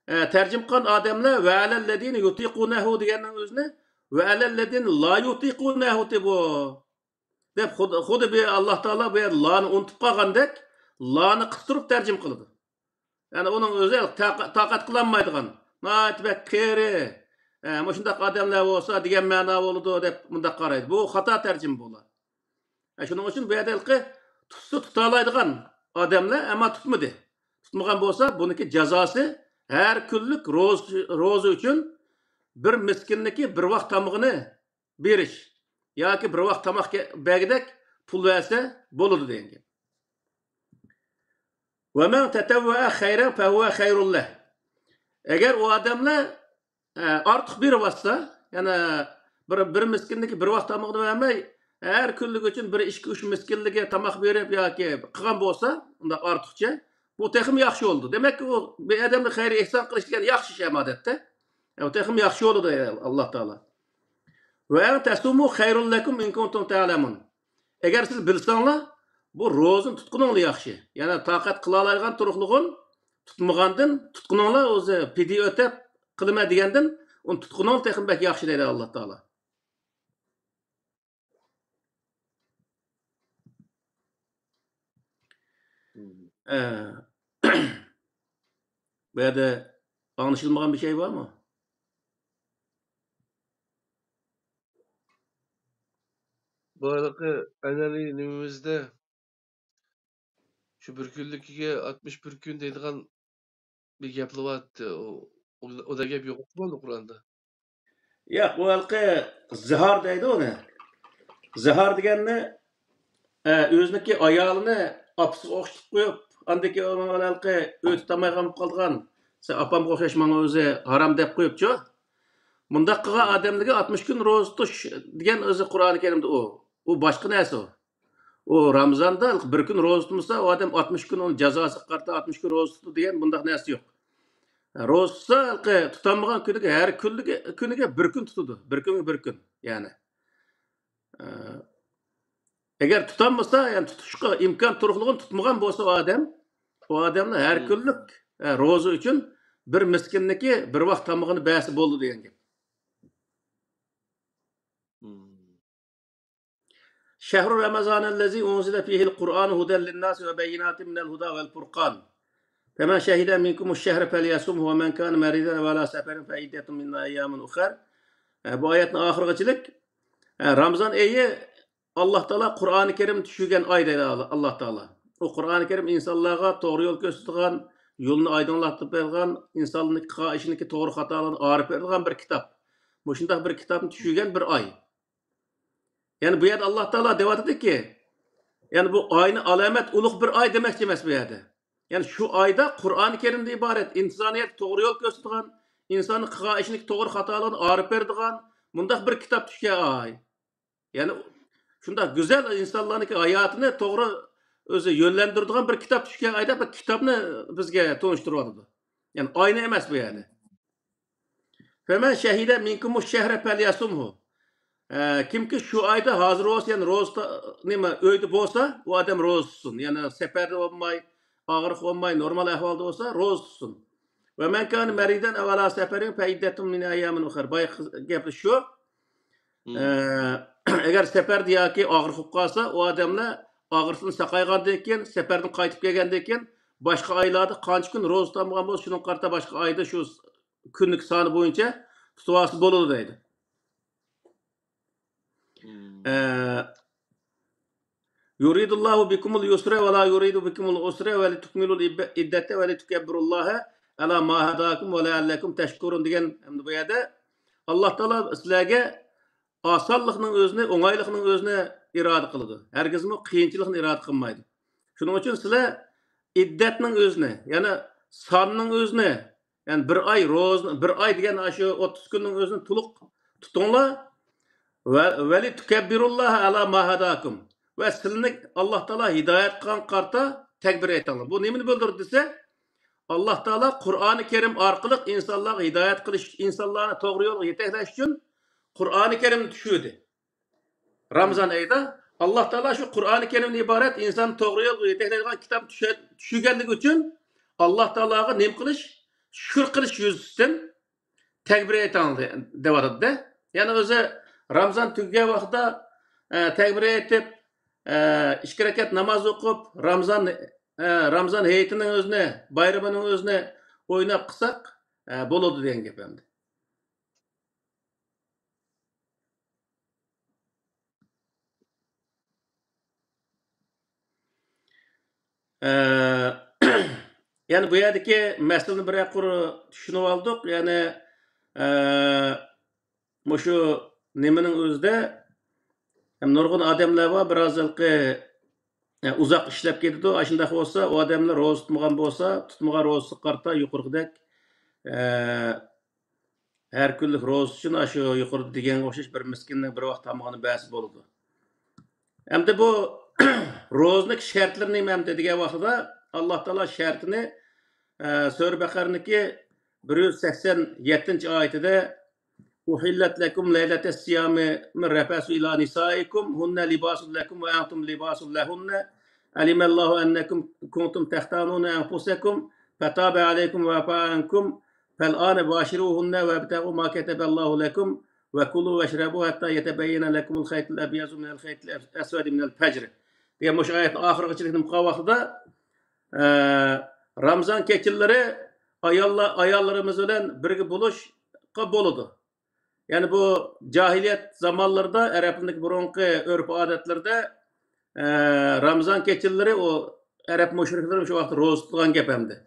tercim qilgan adamlar va alallazina yutiqunahu deganning o'zini va alallazina la yutiqunahu bu deb xuddi bir Allah Taala bu yer lani unutib qolgandek lani qistirib tercim qildi. Yani onun o'zi taqat qilolmaydigan natbek keri şundaq adamlar bolsa degan ma'no bo'ladi deb bundaq qaraydi. Bu xato tercim bo'lar. Şunun için bu yerda tutalaydigan adamlar ama tutmadı. Tutmagan bolsa buniki cazası her günlük rozu üçün bir miskinniki bir vaqt tamağını beriş yoki bir vaqt tamaq bergidek pul verse boludu degan. Ve men tetavva hayran fe huve hayrul leh. Eğer o adamlar artık bir vaqtsa yani bir miskinniki bir vaqt tamağını vermey her günlük üçün bir 2-3 miskinlige tamaq berip yoki qilgan bolsa unda ortiqcha bu texim yaxshi oldu. Demek ki o bir adamga xayr ihson qilish degan yaxshi ish odatda. O texim yaxshi oldu Allah Taala. Ve en tasumu hayrul lakum in kuntum ta'lamun. Eğer siz bilsanglar bu rozun tutquninglar yaxshi. Yani taqat qila oladigan turuqlig'in tutmagandan tutquninglar o'zi pidi o'tab qilma degandan uni tutquning texim bak yaxshi deydi Allah Taala. Bu yerde anlaşılmayan bir şey var mı? Bu arada anneannemizde şu bir günlükige 61 gün deydigan bir gapli vardı. O da gap yok mu Kur'an'da? Yok, bu halkı zihar deydi onu. Zihar deganni o'ziniki ayolini opasiga o'xshatib qo'yib, andiki halqi o'tib tamay qolib qolgan. Sen opamga o'xshash manga o'zi harom deb qo'yibchi. Bundaq qilgan odamlarga 60 kun ro'za tutish degan o'zi Qur'oni Karimda u. U boshqa narsa u. O Ramazonda bir kun ro'za tutmasa, o odam 60 kun onun jazosi qarta 60 kun ro'za tutdi degan bundaq narsa yo'q. Ro'za tutanmagan kuniga har kuniga bir kun tutadi. Bir kunga bir kun. Yani eğer tutanmasa, yani tutuşqa imkan turğulğun tutmagan bolsa o adamla her kunluk ro'za uchun bir miskinniki bir vaqt tamog'ini basi bo'ldi degan gap. Şehru Ramazanellezi unzile fihil Kur'an huden linnâsi ve beyinatin minel huda vel furqan. Femen şehide minkumuş şehre felyasumhu ve men kâne meriden ve la seferin fe iddetun minna eyyamin ukhar. Bu ayetin ahırgıçılık Ramazan ayı Allah Teala Kur'an-ı Kerim düşügen ay dedi Allah Teala. O Kur'an-ı Kerim insanlarga doğru yol göstergen, yolunu aydınlatıp bergen, insanlık işindeki doğru hatalarını ağrıp bergen bir kitap. Bu şundak bir kitabın düşügen bir ay. Yani bu yerde Allah Teala devat etti ki, yani bu aynı alamet uluk bir ay demek demez bu yerde. Yani şu ayda Kur'an-ı Kerim'de ibaret insaniyet doğru yol göstergen, insanın işindeki doğru hatalarını ağrıp bergen, bundak bir kitap düşügen ay. Yani şunda güzel insanların hayatını doğru özü yönlendirdiğin bir kitap düşken ayda bir kitabını bizge tanıştırıyordu. Yani aynı emas bu yani. Femen şehide minkumuş şehre pelyasumhu. Kimki şu ayda hazır olsa yani rozda nima öyde bolsa o adam roz tutsun. Yani seferde olmay, ağırlık olmay, normal ahvalda olsa roz tutsun. Ve men kâne meriden evvela seferin fe iddetun min eyyamin ukhar. Bay gapı şu. Eğer sefer diyaki ağırlık kalsa o adamla ağırsını sakaygandan seferden qaytıp kelgandan başka aylarda qancha kun roza tutmagan bolsa şunun qarta başka ayda şu kunluk sani boyunca tutuvası boladı deydi. Yuridullahu bikumul yusra ve la yuridu bikumul usra ve litukmilul iddete ve litukebbirullaha ala ma hadakum ve leallekum teşkurun degan bu yerda Allah Teala sizlarga asanlıqның özünü, oңайлықның özünü irade qılıdı. Herkesmi qiyinçiliqni irade qılmaydı. Şunun için sizler iddetning özünü, yani sanning özünü, yani bir ay degan aşı 30 kunning özünü tuluq tutinglar ve li tukabbirullaha ala ma hadakum. Ve sizlarni Allah Teala hidayet qilgan qarta takbir aytinglar. Bu nimani bildirdi desa, Allah Teala Qur'oni Kerim orqali insonlarga hidayet qilish, insonlarni to'g'ri yo'lga yetaklash uchun Kur'an-ı Kerim düşürdü. Ramazan ayında Allah Teala şu Kur'an-ı Kerim'den ibaret insan doğru yol yetekleyen kitap düşügenlik için Allah Teala'ya nem kılış, şükür kılış yüzünden tekbir etan devadı da. Yani öze Ramazan tüge vaxtda tekbir etip iki rekat namaz okup Ramazan heyetinin özüne, bayramının özüne oynap kısak boladı diyen gepemdi. Yani bu yerdeki meselini bir yakuru düşünüp aldık. Yani şu nemenin özde hem nurgun adamlar var biraz uzak işlep ketdi. Aşındaki olsa o adamlar roz tutmagan bolsa, tutmagan roz qarta yuqurgidek her kunluk roz üçün aşı yuqurda degan o'xshash bir miskinning bir vaqt tamog'ini basi bo'ladi. Hamda bu rozning şartlarini nima degan vaqtida Allah Teala şartını Sure Bakara'nınki 187. ayetinde uhillet lekum leyletes siyami min refasu ila nisaikum hunne libasun lekum ve entum libasun lehunne alimallahu ennekum kuntum tehtanuna enfusekum fetabe aleykum ve fa'ankum fel ane başiruhunne ve ebtegu ma keteballahu lekum ve kulu ve şrebu hatta yetebeyyene lekumul khaytul ebyazu minel khaytul esvedi minel fecri diye bu ayetin ahırgıçılıkının mukavvatıda e, Ramazan keçilleri ayollarımız bilen birge buluşqa boludu. Yani bu cahiliyet zamanlarda Arap'ındaki burunki örf adetlerde Ramazan keçilleri o Arap müşriklerim şu vakti roz tutgan gepemdi.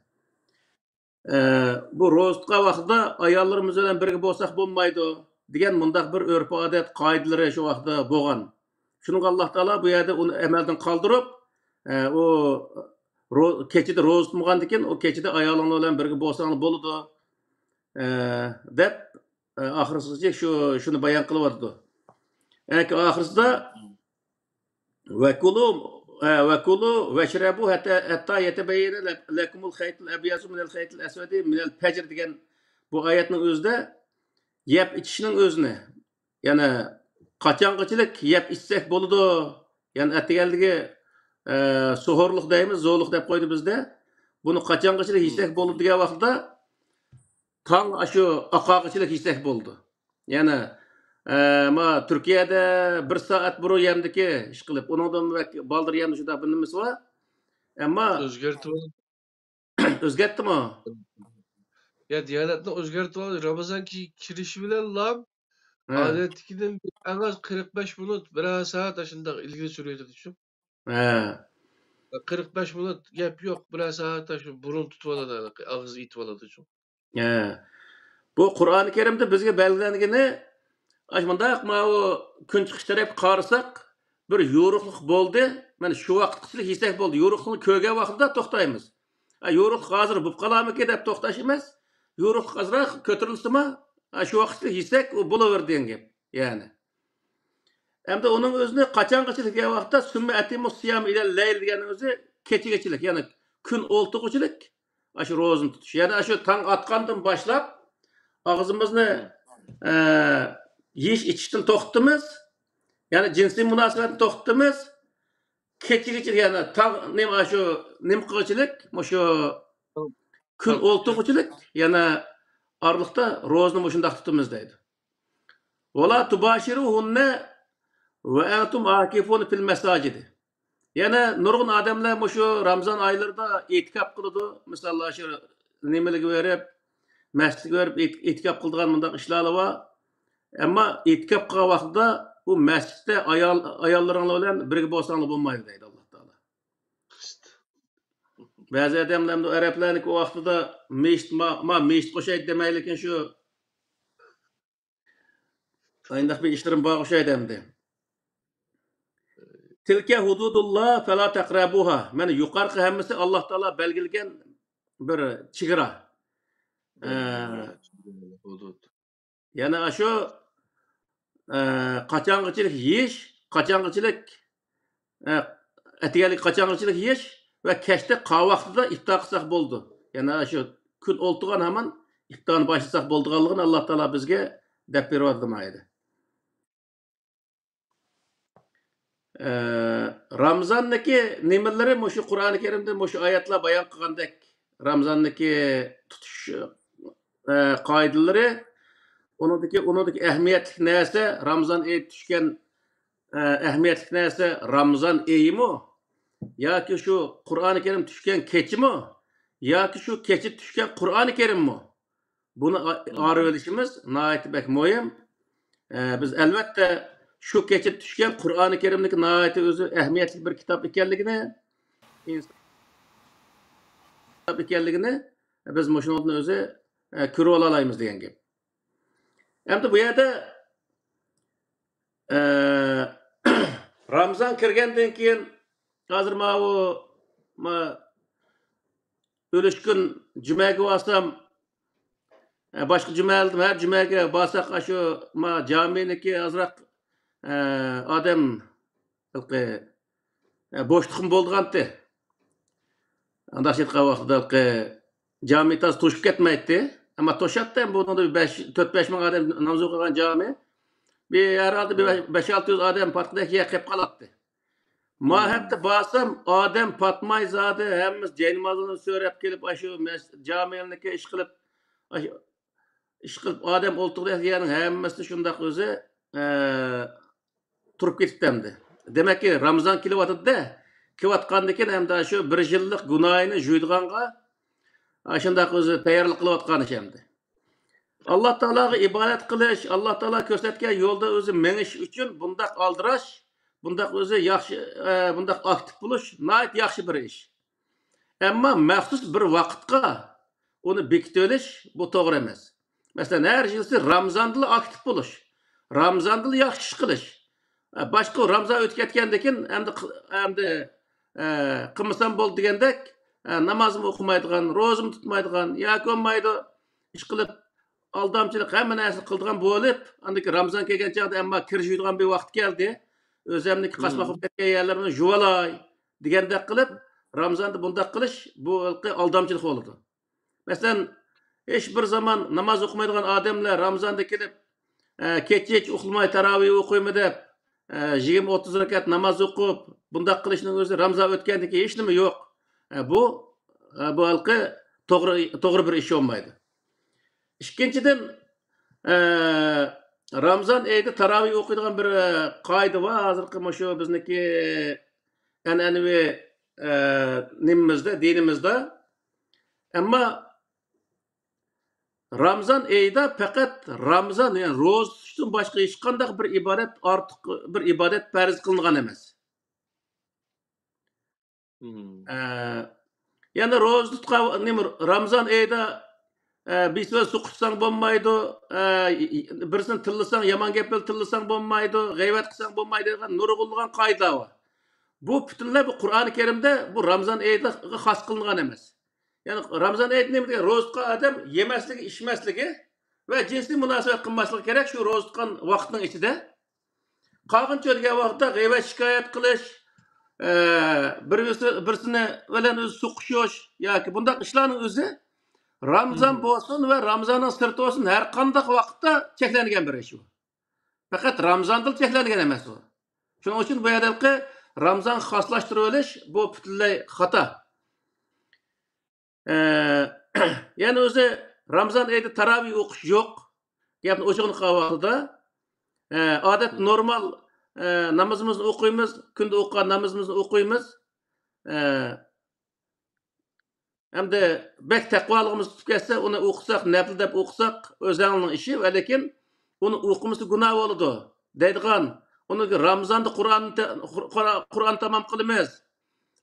Bu roz tutgan vaqtida ayollarımız bilen birge bolsak bolmaydı degan mundaq bir örf adet qoidalari şu vaqtda bolgan. Şunu Allah Taala bu yerde onu emelden kaldırıp o keçide roz tutmagandikin o keçide ayollarla bilen birge bolsaң boludu dep ahırsızca şunu bayan kılıverdi. Yani ahırsızda وكلوا واشربوا حتى يتبين لكم الخيط الأبيض من الخيط الأسود من الفجر degan bu ayetning o'zida yep içishning o'zini yani qachongachilik yep içsak bo'ladi yani atgaldagi suhurluq deymiz zo'rluq deb qo'ydi bizda buni qachongachilik yeysak bo'ladi degan vaqtda tong shu aqoqichilik yeysak bo'ldi yani ma Türkiye'de bir saat buru yemdiki iş kılıp onundan baldır yemdi şu da bilmemiz var. Ama özgertti mi? Ya Diyanet'te özgerti var. Ramazanki kirişi bilen lam adettikiden en az 45 minut bir saat aşında ilgili sürüyordu düşün. 45 minut gap yok bir saat aşı burun tutuladı ağız itibaladı düşün. Bu Kur'an-ı Kerim'de bizge belgilendiğini aşmanda o gün çıkışları hep qarsak bir yoruqluq boldu. Mana şu vaqtçılık hissek boldu. Yoruqluğun köge vaqtida toxtaymiz. Yoruq hazır bu qalamıki dep toxtaş emas. Yoruq azraq kötürülsüme şu vaqtçılık hissek o bolaverdi degen yani. Hem de onun özüne qaçangaçılık ya vaqtda sümme atimus siyam ile leyl degen özü keçigeçilik yani gün oltuğuçılık aşı rozun tutuş. Yani aşı tang atqandan başlap ağzımızını yiyiş içişten toxtumuz. Yani cinsi münasebetini toxtumuz. Keçigeçilik yani tang nima şu nimqıçılık, şu gün oltuğuçılık yani arlıqta rozunu muşundaq tutumuz deydi. Ola tubashiruhunna ve entum akifun fil mesacidi. Yani nurgun adamlar şu Ramazan aylarında itikaf kılıdı. Mesela şu nimelik verip, mescid verip itikaf kıldığan mundaq işleri var. Ama itikaf kılgan vaqtida bu mescidde ayollarınla bilen birge bolsaňlar bolmaydy deydi Allah Taala. Bazı adamlar da Araplarning o vaqtida meşit qoşaydı demeylikin şu ayndaq bir işlerim bağ qoşaydı demdi. Tilke hududullah fela taqrabuha. Mana yuqarqi hammasi Allah Taala belgilgen bir chegara. Yani şu qaçanqıçılık yeyiş, qaçanqıçılık etigalik qaçanqıçılık yeyiş ve keşte qavaqtida iftar qılsaq boldu. Yani şu gün oltuğan hemen iftarını başlasaq bolduğanlığını Allah Taala bizge dep berýärdi maýdy. Ramazandaki nimeleri moşu Kur'an-ı Kerim'de moşu ayetler bayan kılgandek Ramazandaki tutuş kaideleri onundaki ehemmiyetlik neyse Ramazan eyi düşken ehemmiyetlik neyse Ramazan eyi mi ya ki şu Kur'an-ı Kerim düşken keçi mi ya ki şu keçi düşken Kur'an-ı Kerim mi bunu arı verişimiz nayeti bek muhim. Biz elbette şu keçip düşken Kur'an-ı Kerim'deki nihayeti özü ehemmiyetli bir kitap ikenligini biz moşunun özü kürü olalayımız diyen gibi. Hem de bu yerde Ramazan kirgenden keyin hazır ölüşkün cümege basam başka cümeldim her cümege basak şu camideki azrak adam boşluğum bolduğandı. Anda şetqa vaqtida cami tas toşup ketmeydi. Ama toşatdı bu da 4-5 min adam namaz okuyan cami. Bir herhalde 5-600 adam patladı yakıp kalattı. Ma hepte basam adam patmay zade hemiz ceynimazını söylep gelip aşı camiyendeki iş kılıp adam oltuqda yani hemmesi şundaq özü turup ketipdi. Demek ki Ramazan kilovatı da kelayotgandan hamda shu 1 yillik gunohini juydiganga shundoq o'zi tayyorlik qilayotgan ish hamda. Alloh taologa ibodat qilish, Alloh taolo ko'rsatgan yo'lda o'zi menish uchun bundaq aldirash, bundaq o'zi yaxshi, bundaq aktiv bo'lish nihoyat yaxshi bir ish. Ammo maxsus bir vaqtga uni bekitib olish bu to'g'ri emas. Masalan, har yilsi Ramazonda aktiv bo'lish, Ramazonda yaxshi ish qilish. Boshqa Ramazon o'tib ketgandan keyin endi qilmasam bo'ldi degandek namozimni o'qimaydigan, ro'zimni tutmaydigan, yoki bo'lmaydi ish qilib aldamchilik hamma narsani qildigan bo'lib, andiki Ramazon kelgan chog'da ammo kirishadigan bir vaqt keldi. O'zimniki qasmoq qilib ketgan yerlarimni juvalay degandek qilib Ramazonda bunday qilish bu aldamchilik bo'ladi. Masalan, hech bir zaman namoz o'qimaydigan odamlar Ramazonda kelib kech uxlamay tarovih o'qiymi deb 20-30 rakat namoz o'qib bunday qilishning o'zi Ramazon o'tgandan keyin hech nima yo'q. Bu halqi to'g'ri bir ish olmaydi. Ikkinchidan Ramazon oyida tarovih o'qiydigan bir qoida bor. Hozirgi shu bizniki an'anaviy nimamizda, dinimizda. Ammo Ramazon oyida faqat Ramazon, ya'ni ro'za tutishdan boshqa hech qanday bir ibodat ortiq bir ibodat farz qilingan emas. Ya'ni ro'za tutgan Ramazon oyida bir so'z suqitsang bo'lmaydi, birisini tillasang, yomon gap bilan tillasang bo'lmaydi, g'iybat qilsang bo'lmaydi degan nurg'unlagan qoida bor. Bu butunlay bu Qur'oni Karimda bu Ramazon oyida xos qilingan emas. Ya'ni Ramazon oyida nima degan? Ro'za tutgan odam yemasligi, ichmasligi va jinsiy munosabat qilmasligi kerak shu ro'za tutgan vaqtning ichida. Qolgancha degan vaqtda g'iybat shikoyat qilish, birisini bilan o'zi suqishish yoki bunday ishlarning o'zi Ramazon bo'lsin va Ramazonning sirti bo'lsin har qanday vaqtda cheklangan bir ish bu. Faqat Ramazonda cheklangan emas bu. Shuning uchun bu yerdagi Ramazon xoslashtirib olish bu butunlay xato. Ya'ni o'zi Ramazon oyida tarovih o'qish yo'q. Gapni o'chig'ini qilgan vaqtida odat normal namozimizni o'qiymiz, kunda o'qigan namozimizni o'qiymiz. Hamda bek taqvoligimiz tutib ketsa, uni o'qisak, nafl deb o'qisak, o'zingning ishi, lekin uni o'qimisi gunoh bo'ladi. Deydigan, uni Ramazonda Qur'on tamom qilamiz.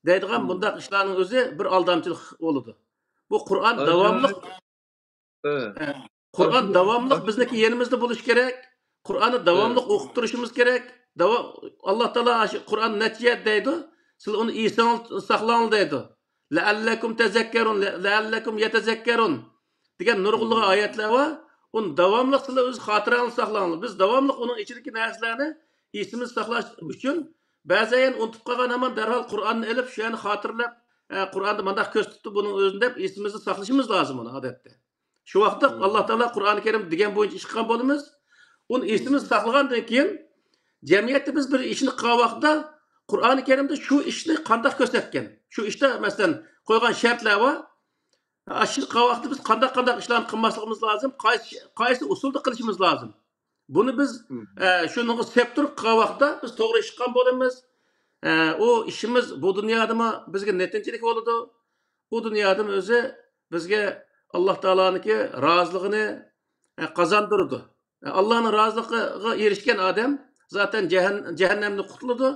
Deydigan bunday ishlarning o'zi bir aldamchilik bo'ladi. Bu Qur'on davomli bizniki yerimizda bo'lish kerak. Qur'onni davomli o'qib turishimiz kerak. Alloh taolo Qur'on natijat deydi. Siz uni esingizda saqlang deydi. La'allakum tazakkarun, la'allakum yatazakkarun degan nurg'unlagan oyatlar bor. Uni davomli sizlar o'z xotirangizda saqlang. Biz davomli uning ichidagi narsalarni esimizda saqlash uchun ba'zan unutib qolgan hamon darhol Qur'onni olib, shu yerni xotirlab, Qur'onni mendaq ko'z tutib buning o'zini deb esimizda saqlashimiz lozim uni odatda. Shu vaqtda Alloh taolo Qur'oni Karim degan bo'yicha ish qilgan bo'lamiz. Uni esimizda saqlagandan keyin jamiyatda biz bir ishni qilgan vaqtda Qur'oni Karimda shu ishni qanday ko'rsatgan? Shu ishda masalan qo'ygan shartlar bor. Shu vaqtda biz qanday ishlarni qilmasligimiz lozim, qaysi usulda qilishimiz lozim. Buni biz shuni sep turib qilgan vaqtda biz to'g'ri ish qilgan bo'lamiz. O ishimiz bu dunyodami bizga netinchilik bo'ladi. Bu dunyoda o'zi bizga Alloh taoloning roziligini qozondirdi. Allohning roziligiga erishgan odam zaten jahannamdan qutuladi,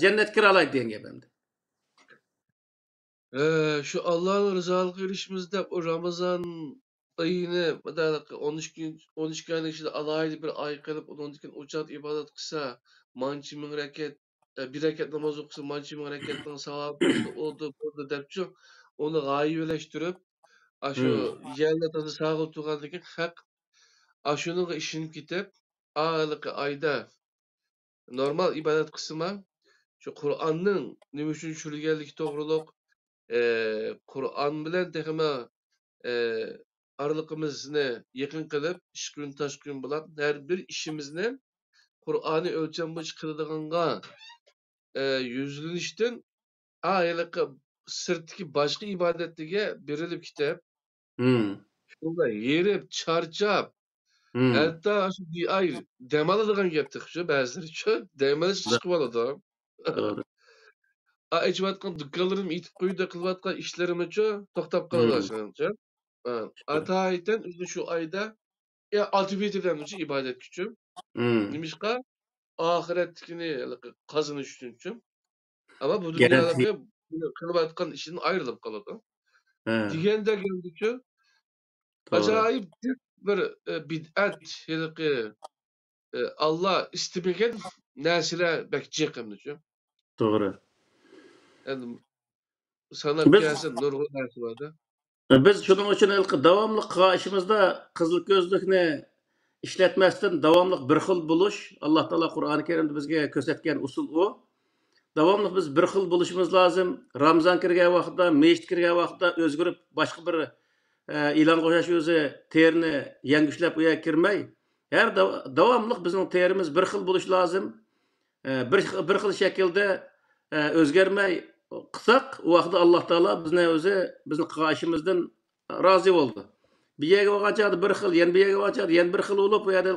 jannatga kira oladi degan gap endi. Şu Allah'ın rızalığına erişimizde o Ramazan ayını 13 gün içinde alaylı bir ay kalıp onun için uçat ibadet kısa mançı min reket bir reket namaz okusa mançı min reketten savap oldu depçu onu gayivleştirip şu yerle tadı sağıl tuğandaki hak aşının işini kitap ağırlık ayda normal ibadet kısmı şu Kur'an'ın nümüşün şülgellik doğruluk Qur'on bilan texma araliqimizni yaqin qilib, ish kun tash kun bilan har bir ishimizni Qur'oni o'lcham bo'yicha qiladiganға yuzlanishdan ayliqi sirtki boshqa ibodatlarga berilib ketib, shunda yerib, charchab, hatto shu ay dam oladigan gapdi shu ba'zilar uchun dam olish chiqib oladi. aytayotgan dükkanlarım itip koyuda kılıvatkan işlerim için toktap Hmm. kalıversin. Atayten şu ayda ya altibiyetinden için ibadet küçüm. Hmm. Nimişka ahiretini kazanış için. Ama bu Garanti. dünyadaki kılıvatkan işinin ayrılıp kalıdı. Ha, Digende geldikçe doğru. acayip bir bid'at yani Allah istemegen näsile bekçi kemdiçi. Doğru. Yani sanap Biz gelsin nurgun näsi vardı. biz şunun için davamlı karşımızda kızıl gözlükni işletmezden davamlı bir xil buluş. Allah Teala Kur'an-ı Kerim'de bizge kösetken usul o. Davamlı biz bir xil buluşumuz lazım. Ramazan kirgen vaqtda, meşit kirgen vaqtda özgürüp başka bir ilan qo'shash o'zi terini yangislab u yerga kirmay har davomli bizning terimiz bir xil bo'lishi lozim. Bir xil shaklda o'zgarmay qilsak u vaqtda alloh taolo bizni o'zi bizni qilishimizdan rozi bo'ldi. Bu yerga bo'lgan chog'da bir xil, yana bu yerga bo'lgan chog'da yana bir xil bo'lib bu yerda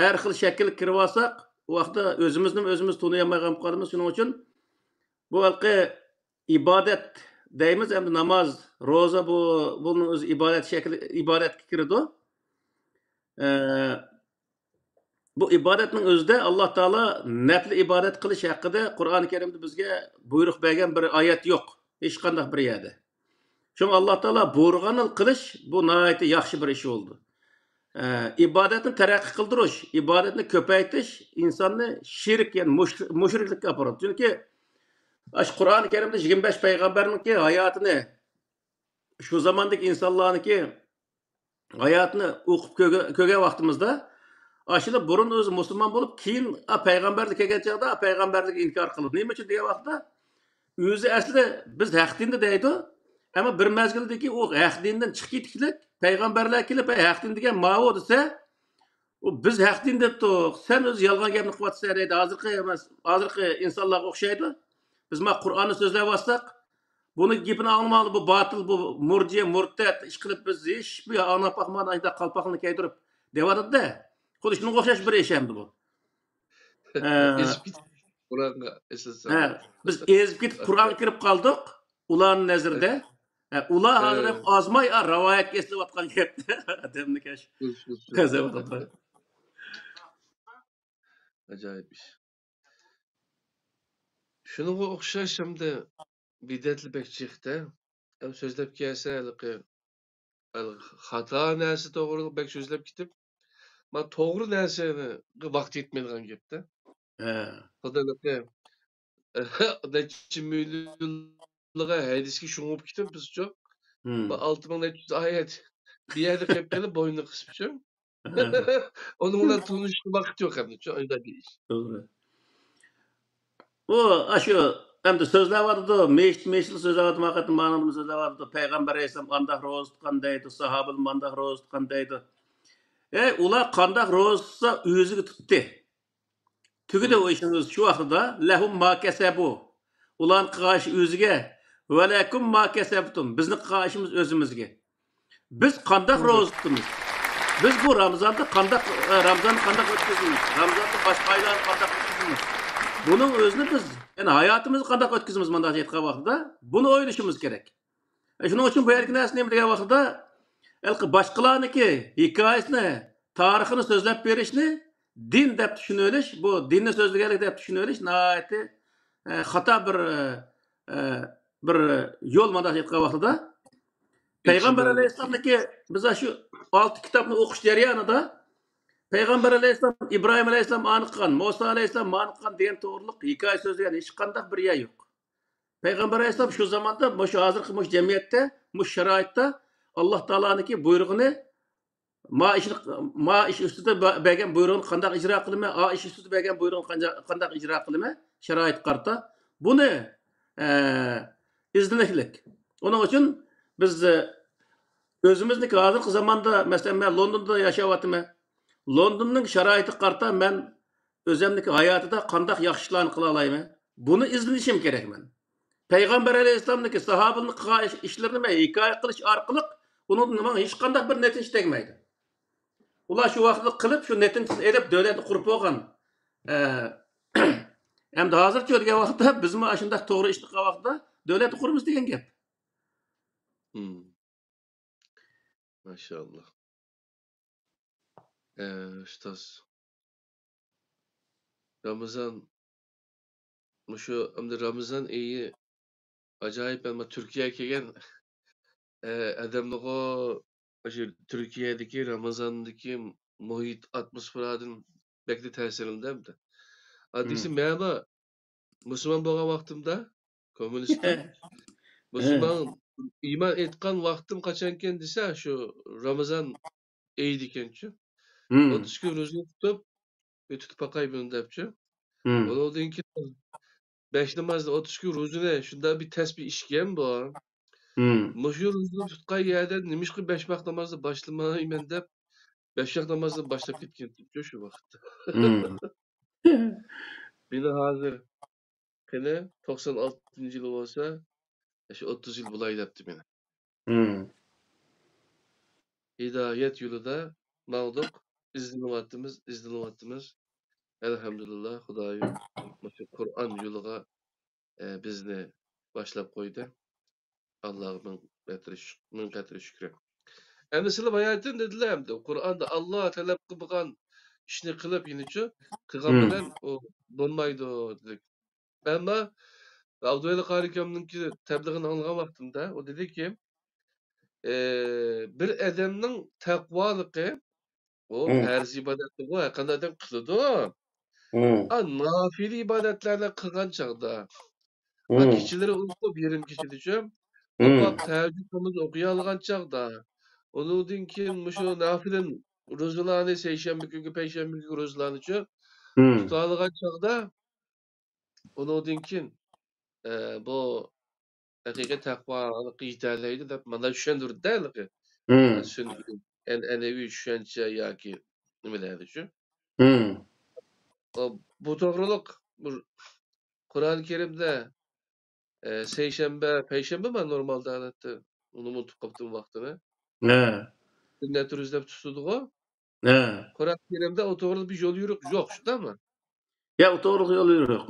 har xil shakl kirib olsak u vaqtda o'zimizni o'zimiz taniyolmay qolamiz. Shuning uchun bu ibodat deymiz, endi namoz, ro'za bunun o'zi ibodat shakli, ibodatga kiradi. Bu ibodatning o'zida Alloh taolo nafli ibodat qilish haqida Qur'oni Karimda bizga buyruq bergan bir oyat yo'q. Hech qanday bir yerda. Çünkü Alloh taolo buyurganini qilish bu nihoyatda yaxshi bir ish bo'ldi. İbadetni taraqqiy qildirish, ibodatni ko'paytirish insonni shirk, ya'ni mushriklikka olib boradi. Chunki Qur'oni Karimda 25 payg'ambarniki hayotini, şu zamandaki insanlarniki hayotini o'qib ko'rgan vaqtimizda aslında burun o'zi musulmon bo'lib, keyin payg'ambarlik kelgan chog'da payg'ambarlikni inkor qiladi. Nima uchun degan vaqtda o'zi aslida biz haq dinda deydi, ama bir mezgildeki o haq dindan chiqib ketishlik payg'ambarlar kelib haq din degan ma'vo desa, o biz haq din debdik, sen o'zi yolg'on gapni qilyapsan deydi. Hozirgi emas, hozirgi insonlarga o'xshaydi. Biz Qur'onni so'zlab olsak, bunu gapini anlamalı, bu batıl, bu murciye, murtet, iş kılıp biz hiçbir anlap bakmadan ayda kalpakını kaydırup devadı da. Kudu şunun okşaş bir iş hem bu. Espit Kur'an'a esas Biz ezip gidip Kur'an kirip kaldık. Ulanın nezirde. Ula hazır hep azmay ravayet kesilip atkan gepti. Demni keş. Kazavatı. Acayip iş. Şunu okşaş hem de bidetli bekçikte. Hem sözlep gelse hata nersi doğru bek sözlep gidip ma doğru nersini vakti etmeden gepti. Hadalıkı neçin milyonluğa hediski şunu gidip biz çok 6400 ayet bir yerde kepkeli boynunu kısmışım. Onunla tanışma vakti yok hem de çok öyle bir iş. Doğru. O aşı hem de sözler vardı. Meşli sözler vardı. Hakikaten manamlı sözler vardı. Peygamber Aleyhisselam kandak roz tutqandaydı. Sahabıl kandak roz tutqandaydı. Ular kandak rozsa özüge tuttu. Tügü de o işiniz şu vaqtda lahum ma kasabu. Ulan qıgaşı özüge ve lakum ma kasabtum. Bizni qıgaşımız özümüzge. Biz kandak roz tuttumuz. Biz bu Ramazan'da kandak ötküzümüz. Ramazan'da başka aylar kandak ötküzümüz. Bunun özünü biz, yani hayatımızı kandak ötküzümüz mandak etken vaqtda bunu oylashimiz gerek. Şunun için bu erkin nesini degan vaqtda başkalarınki hikayesini, tarixini sözlep berişni din dep düşünüliş, bu dinni sözlügelik dep düşünüliş nahayeti hata bir yol mandak etken vaqtda Peygamber Aleyhisselam'daki bize şu 6 kitabını okuş jarayonida Peygamber Aleyhisselam, İbrahim Aleyhisselam anıqqan, Musa Aleyhisselam anıqqan degan to'g'riliq hikoya so'zlagan hech qanday bir yer yo'q. Peygamber Aleyhisselam şu zamanda, şu hozirgi mush jamiyatda, mush sharoitda Alloh taoloniki buyrug'ini ma ish ustida bergan buyrug'ini qanday ijro qilma, a ish ustida bergan buyrug'ini qanday ijro qilma sharoit qarta. Buni izlanishlik. Onun için biz özümüzdeki hozirgi zamanda mesela ben London'da yaşayapman. London'un şaraiti qarta men özümdeki hayatida qanday yaxshilarni qila olayman. Bunu izlanishim kerak men. Peygamber Aleyhisselam'daki sahabenin işlerini hikoya qilish orqali onun nima hech qanday bir natija tegmaydi. Ular shu vaqtda qilib, shu natijani edib davlatni qurib bo'lgan Hem de hazırcha degan vaqtda bizmi ashunday to'g'ri ish qilgan vaqtda davlat quramiz degan gap. Maşallah. Ustoz. Ramazan, şu endi Ramazan iyi acayip ama Türkiye'ye kelgan adamlığı şu Türkiye'deki Ramazan'daki muhit atmosferadan bekli tesirindendi. Adisi mema Müslüman bo'lgan vaqtimda kommunistdim. Müslüman iman etgan vaqtim qachonken desa şu Ramazan eydi ekanchi. 30 kun ro'za tutib, tutib baqayman debchi. Ondan keyin 5 namozda 30 kun ro'zani shunda bir tasbih ishgan bor. Mushu ro'zani tutgan yerdan nimishqi 5 vaqt namozni boshlamayman deb 5 vaqt namozni boshlab ketgan shu vaqtda. Meni hozir qani 96-yil bo'lsa, shu 30 yil bo'lay debdi meni. Hidayet yolida mağduk izleniyattimiz. Elhamdülillah Xudoyim shu Qur'on yo'liga bizni boshlab qo'ydi. Allohga ming qadri shukr. Endi sizlar bayatin dedilar hamda Qur'onda Alloh talab qilgan ishni qilib yinichi qilgan bilan o bo'lmaydi dedik. Ammo Abduvali qari akamninki tabliğini algan vaqtimda o dediki bir adamning taqvoligi o farz ibodatni bu qanday adam qiladi. Nafile ibadetlerle qilgan chaqda kişileri uyku birim kişilicim. Opak teheccüd namazı okuya algan çağda. Ondan keyin şu nafilen ro'zalarni seyşembe günü, peyshanbe günü ro'zalarni tuta algan çağda ondan keyin bu haqiqiy taqvolik yetarlaydi deb mana tushundirdi haligi. Enevi tushuncha yoki nimalardi shu. Bu to'g'riliq Qur'oni Karimda seyşembe, peyshanbe mi normalde halatda onu unutup kaptım vaktini. Sünnet izlep tutuldu o. Kur'an-ı Kerim'de o doğru bir yol yürük yok, şu değil mi? Ya o doğru yol yürük.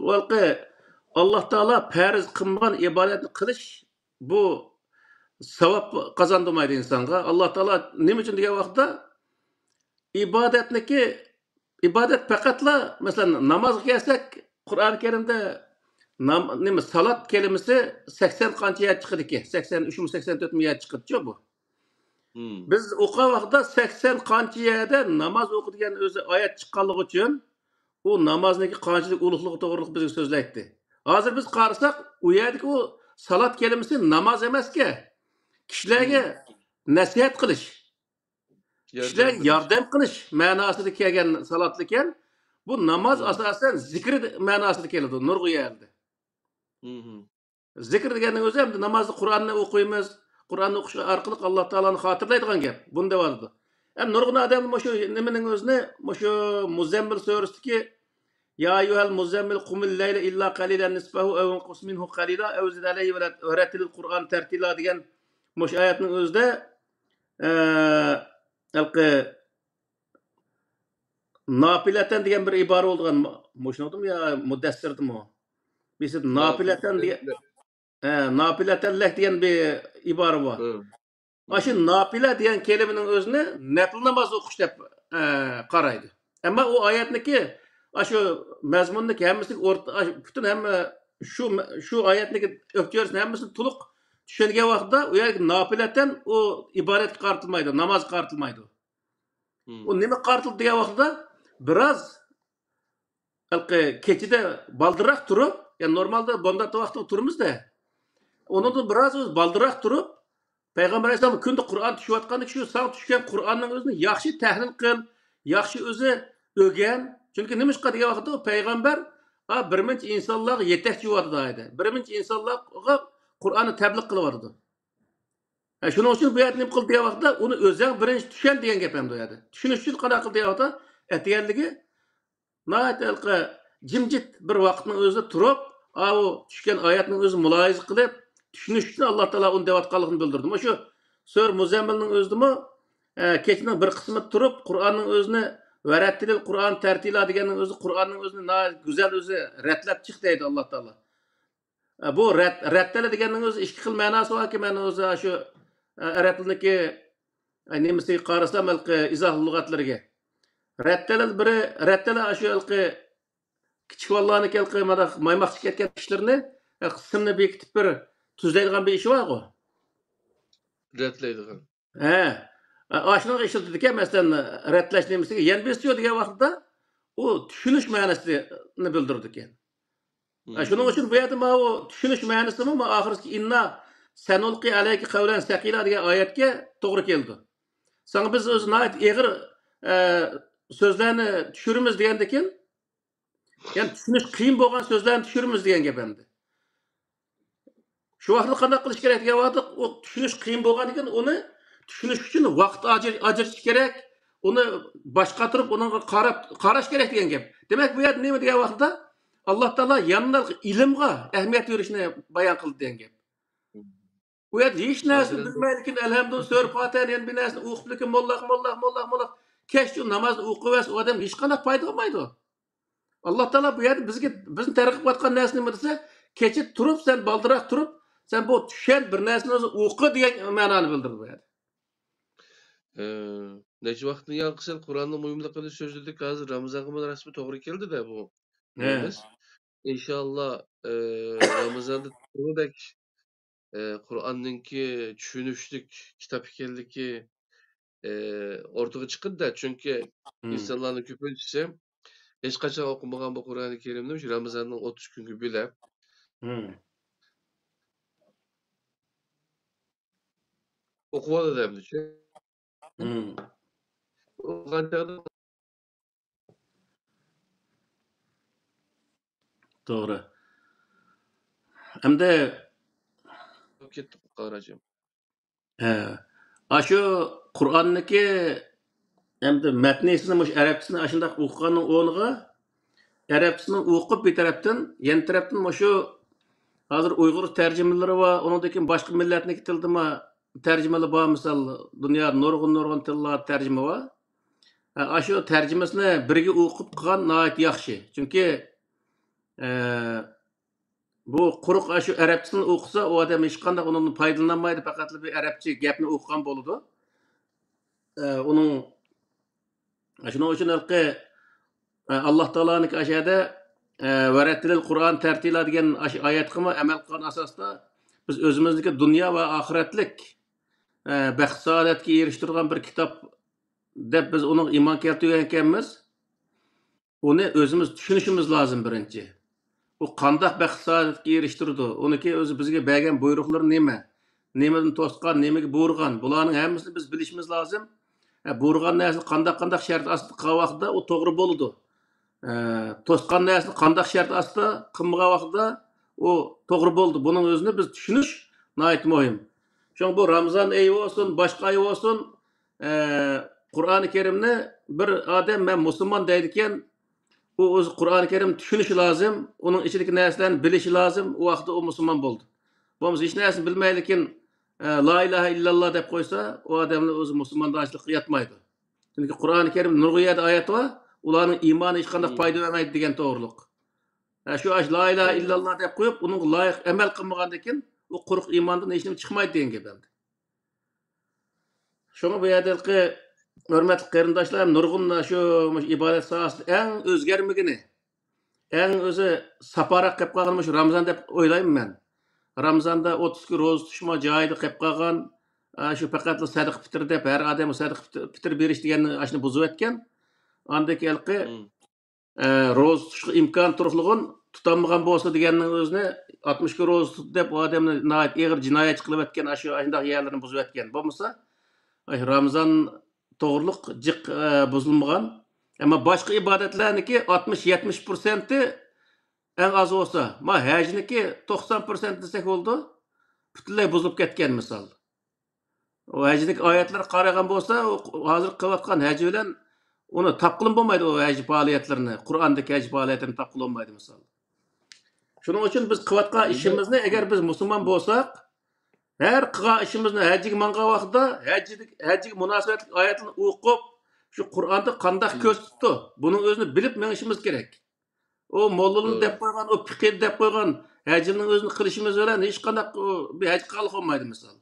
Allah Teala farz kılmagan ibadetni qilish bu savab qazandırmaydı insanga. Allah Teala nima uchun degan vaqtda ibadet faqatla mesela namazga kelsak Qur'oni Karimda salat kelimesi 80 qancha yer chiqadi ki? 83 mi 84 mi yer chiqadi bu. Biz o'qigan vaqtda 80 qancha yerda namoz o'qigan o'zi oyat chiqqanligi uchun u namozniki qanchalik ulug'ligi to'g'riliq bizga so'zlaydi. Hozir biz qarasak u yerdagi u salat kelimesi namoz emasga kishilarga nasihat qilish, kishilarga yordam qilish ma'nosida kelgan salat ekan. Bu namoz asosan zikr ma'nosida keladi nurg'u yerda. Zikr deganning o'zi ham namozni Qur'onni o'qiymiz. Qur'onni o'qish orqali Alloh taoloni xotirlaydigan gap. Bunda vardı. Hem nurg'un odam shu nimaning o'zini shu Muzammil surasidagi ya ayyuhal muzammil qumil layla illa qalilan nisfahu aw inqus minhu qalila aw zid alayhi wa ratil Qur'on tartila degan shu oyatning o'zida nafilatan degan bir ibora bo'lgan. Mushnodim ya mudassirdim o. Biz nafilatan diye nafilatellah diyen bir ibare var. Aşı nafile diyen kelimenin özüne nafil namaz okuş dep qaraydı. Ama o ayetniki aşı mezmundaki hemmisi bütün hem şu ayetniki öktüyorsun hemmisi tuluk düşünge vaqtda o yer nafileten o ibaret qartılmaydı, namaz qartılmaydı. O nime qartıldı diye vaqtda biraz keçide baldırak durup yani normalde bomda vaqtda turumuz da onu da biraz baldırak durup Peygamber Aleyhisselam kunde Kur'an düşüyotgandı şu sağ düşken Kur'an'ın özünü yaxşı tahlil qil, yaxşı özü ögen. Çünkü nimişqa degan vaqtda o Peygamber birmuncha insonlarga yetakchi bo'ldi deydi. Birmuncha insonlarga Qur'onni tabliq qilyapti. Shuning uchun bu yerda nima qildi degan vaqtda uni o'zing birinchi tushan degan gap ham deydi. Tushunish uchun qanday qildi degan vaqtda aytganligi naytalqa jimjit bir vaqtning o'zida turib, o tushgan oyatning o'zini muloyiza qilib tushunish uchun Alloh taolo uni deyotganligini bildirdi. Shu Sur Muzammilning o'zidimi kechining bir qismi turib Qur'onning o'zini Verettilil Kur'an tertila degenin özü Kur'an'ın özünü güzel özü retlep çık deydi Allah Teala. Bu rettele degenin özü iki xil manası var ki men özü şu Arap tilindeki nemisi qarasam izah lügatlarga. Rettele biri rettele şu kichik vallahniki mana maymoqchi ketgan kishilarni qismni bekitib bir tuzlaydigan bir ishi bor-ku. Retleydigan. Aşının işletilirken mesela retleş nemesiga yen besiyor degan vaqtda o tushunish ma'nosini bildirdik yani. Şunun için bu yerda o tushunish ma'nosimi ma oxirgi inna sanulqi alayki qawlan saqila degan oyatga to'g'ri keldi. Sana biz o'z nayt eg'ir so'zlarni tushiramiz degandan keyin yani tushunish qiyin bo'lgan so'zlarni tushiramiz degan gap endi. Shu vaqtda qanday qilish kerak degan vaqtda o tushunish qiyin bo'lgan ekan uni tushunish uchun vaqt ajratish kerak. Onu başqa turib onunğa qarash kerak degan gap. Demak bu yerda nima degan vaqtda Allah Taala yanında ilimga ahamiyat verishni bayon qildi degan gap. Bu yerda hech narsa bilmaydigan elhamdülillah so'rib Fatiha degan bir narsani o'qib lekin mollah kech shu namozni o'qivas u odam hech qanday foyda olmaydi. Allah Taala bu yerda bizni targ'ib etgan narsa nima desa, kecha turib sen baldiroq turib sen bu tushan bir narsani o'zi o'qi degan ma'noni bildirdi bu yerda. Neçe vaqtni yanqısel Kur'an'ın mühimliğini sözledik. Hazır Ramazan'ın resmi doğru geldi de bu. Neyimiz? İnşallah Ramazan'da tutulduk. Kur'an'ınki düşünüşlük kitap ekanligi ortaga chiqdi da. Çünkü insanların ko'pinchisi hech qachon o'qimagan bu Qur'oni Karimni shu Ramazanning 30 kunga bilib o'qib oladi. Doğru. Hem de Ketdik qaracım. Aşu Kur'an'daki hem de metnisini muş Arapçasını aşındaq o'qiganning o'rniga Arapçasını o'qib bir tarafdan, yan tarafdan mushu hozir Uyg'ur tarjimalari va uningdagi boshqa millatniki tildimi tarjimalar bor, misol dunyo nurg'un tillar tarjima bor. Aşu tarjimasini birga o'qib qilgan nihoyat yaxshi. Chunki bu quruq aşu Arapçasını o'qisa, o odam hech qanday undan foydalanmaydi, faqat bir Arapcha gapni o'qigan bo'ladi. Onun shuning uchun Allah Taola'nın aşağıda verettilil Kur'an tertila degan oyatga amal qilgan asosda biz o'zimizdagi dunyo va oxiratlik baxt saodatga erishtirgan bir kitob deb biz uni iymon keltirgan ekanmiz. Uni o'zimiz tushunishimiz lozim birinchi. U qanday baxt saodatga erishtirdi? Uniki o'zi bizga bergan buyruqlar nima? Nimadan to'sqan, nimaga buyurgan? Bularning hammasini biz bilishimiz lozim. Buyurgan narsa qanday shart ostida qilgan vaqtda u to'g'ri bo'ladi. To'sqan narsani qanday shart ostida qilmagan vaqtda u to'g'ri bo'ldi. Buning o'zini biz tushunish nihoyat muhim. Shuning bu Ramazon oyi bo'lsin, boshqa oy bo'lsin, Qur'oni Karimni bir odam men musulmon deydi ekan, u o'zi Qur'oni Karim tushunishi lozim, uning ichidagi narsalarni bilishi lozim, u vaqtda u musulmon bo'ldi. Bo'lmasa hech narsani bilmaydi lekin la ilaha illalloh deb qo'ysa, u odamning o'zi musulmondoshlikqa yetmaydi. Chunki Qur'oni Karim nurg'iyat oyat bor, ularning iymoni hech qanday foyda bermaydi degan to'g'riliq. Shu la ilaha illalloh deb qo'yib, uning loyiq amal qilmagandan keyin u quruq iymondan hech nima chiqmaydi degan gap endi. Shuni bu yerdagi hurmatli qarindoshlar, nurg'un shu ibodat sohasida eng o'zgarmagini, eng o'zi safaroq qilib qolgan shu Ramazon deb o'ylayman men. Ramazonda 30 kun ro'za tutishma joyida qilib qolgan, shu faqat sadiq fitr deb har odam sadiq fitr berish deganni ashni buzib o'tgan. Andaki elqi ro'za tutishga imkon turliqligin tutolmagan bo'lsa deganning o'zini 60 kun ro'za tut deb odamni nihoyat og'ir jinoyat qilib o'tgan, shu shunday yerlarni buzib o'tgan. Bo'lmasa Ramazon to'g'riliq jiq buzilmagan. Ammo boshqa ibodatlarniki 60-70% eng az olsa, ma hajniki 90% desak bo'ldi, butunlay buzilib ketgan misol. O hajlik oyatlar qaragan bo'lsa, hozir qilayotgan haj bilan uni taqlim bo'lmaydi, o haj faoliyatlarini, Qur'ondagi haj faoliyatini taqlim olmaydi misol. Shuning uchun biz qilayotgan ishimizni agar biz musulmon bo'lsak, har qilgan ishimizni hajga mangan vaqtda hajga munosabatli oyatlarni o'qib, Şu Qur'onda qandaq ko'z tutdi. Buning o'zini bilib menishimiz kerak. O mollalar deb qo'ygan, o fiqh deb qo'ygan hajning o'zini qilishimiz bilan hech qanday bir haj qilib olmaydi misol.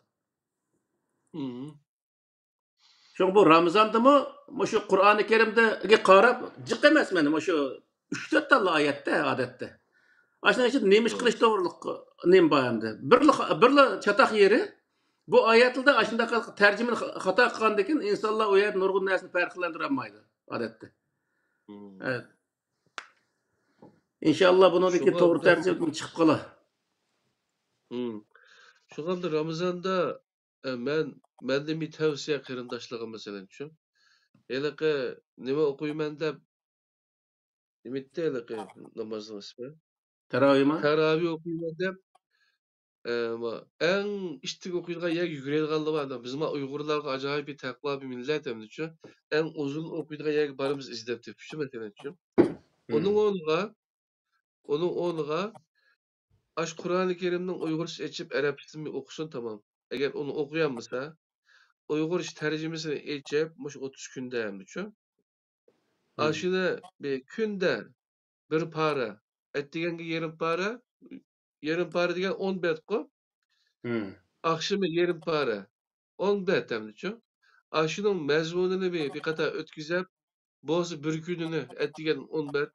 Çünkü bu Ramazan'da mı şu Kur'an-ı Kerim'de qarab jiq emas meni şu 3-4 tane ayette adette. Aşağı için neymiş kılıç doğruluk neyim bayamdı. Birli çatak yeri bu ayetlerde aşında tercümeni hata kılgandakin insanlar o yer nurgun nesini farklandıramaydı adette. Evet. İnşallah bununki doğru tercüme çıkıp kala. Şu anda Ramazan'da mende bir tavsiye kırındaşlığı mesela için. Hele ki nime okuyman deb nimitte hele ki namazın ismi. Teravih mi? Teravih okuyman deb en iştik okuyduğun yer yuguraydiganlığı var. Bizim Uygurlarga acayip bir takva bir millet hem için. En uzun okuyduğun yer barımız izlep tepişti mesela için. Onun onuğa aş Kur'an-ı Kerim'nin Uygurca açıp Arapçasını bir okusun tamam. Eğer onu okuyanmasa Uygurca tercümesini açıp muş 30 günde hem için. Aşını bir günde bir para. Ettiğenge yarım para diyen 10 bet ko. Akşamı yarım para. 10 bet hem için. Aşının mezmununu bir kata ötküzep bozu bir gününü ettiğen 10 bet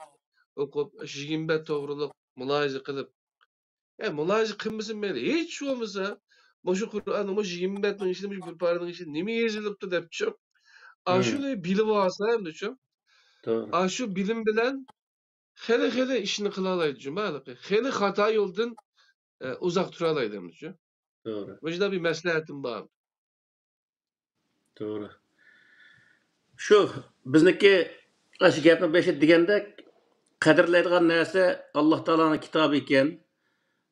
okup 20 bet doğruluk mulahaza kılıp mulahaza kılmasın beni. Hiç olmasa şu Kur'an'ın 20 bet'nin içinde bir paranın içinde nemi yazılıptı dep çok. Aşını bilip alsa hem de çok. Aşı bilim bilen hele işini kılalaydı cümle. Hele hata yoldan uzak duralaydı hem de çok. Doğru. Bu yüzden bir mesleğetim var. Doğru. Şu bizniki aşı gapni beşe degende qadrlaydigan narsa Alloh taoloning kitobi ekan.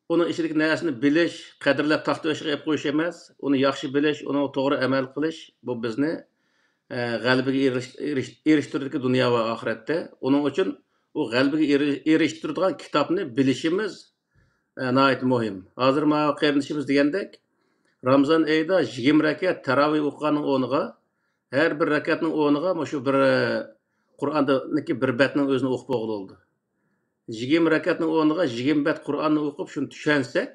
Onun içindeki narsani bilish, qadrlab taxta o'shiga qo'yib qo'yish emas, uni yaxshi bilish, uni to'g'ri amal qilish bu bizni g'alabaga erishtiradigan dunyo va oxiratda. Uning uchun u g'alabaga erishtiradigan kitobni bilishimiz nihoyat muhim. Hozir mana qarindishimiz degandek, Ramazon oyida 20 rakat tarovih o'qiganning o'rniga har bir rakatning o'rniga shu bir Qur'ondagi bir betning o'zini o'qib bo'ldi. 20 rakatning o'rniga 20 bet Qur'onni o'qib shuni tushunsak,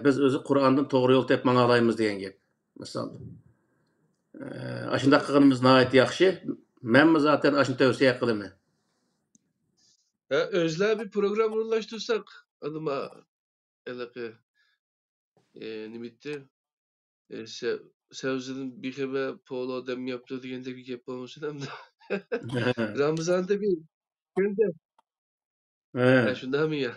biz o'zi Qur'ondan to'g'ri yo'l topib mana olaymiz degan gap. Misol. Ashunda qilganimiz nihoyat yaxshi. Men zaten ashuni tavsiya qilaman. Özler bir program ulaştırsak adıma elaki nimitti Sevzinin bir kebe polo dem yaptı diyende bir gap olmasın hem de Ramazan'da bir günde şundan mı ya?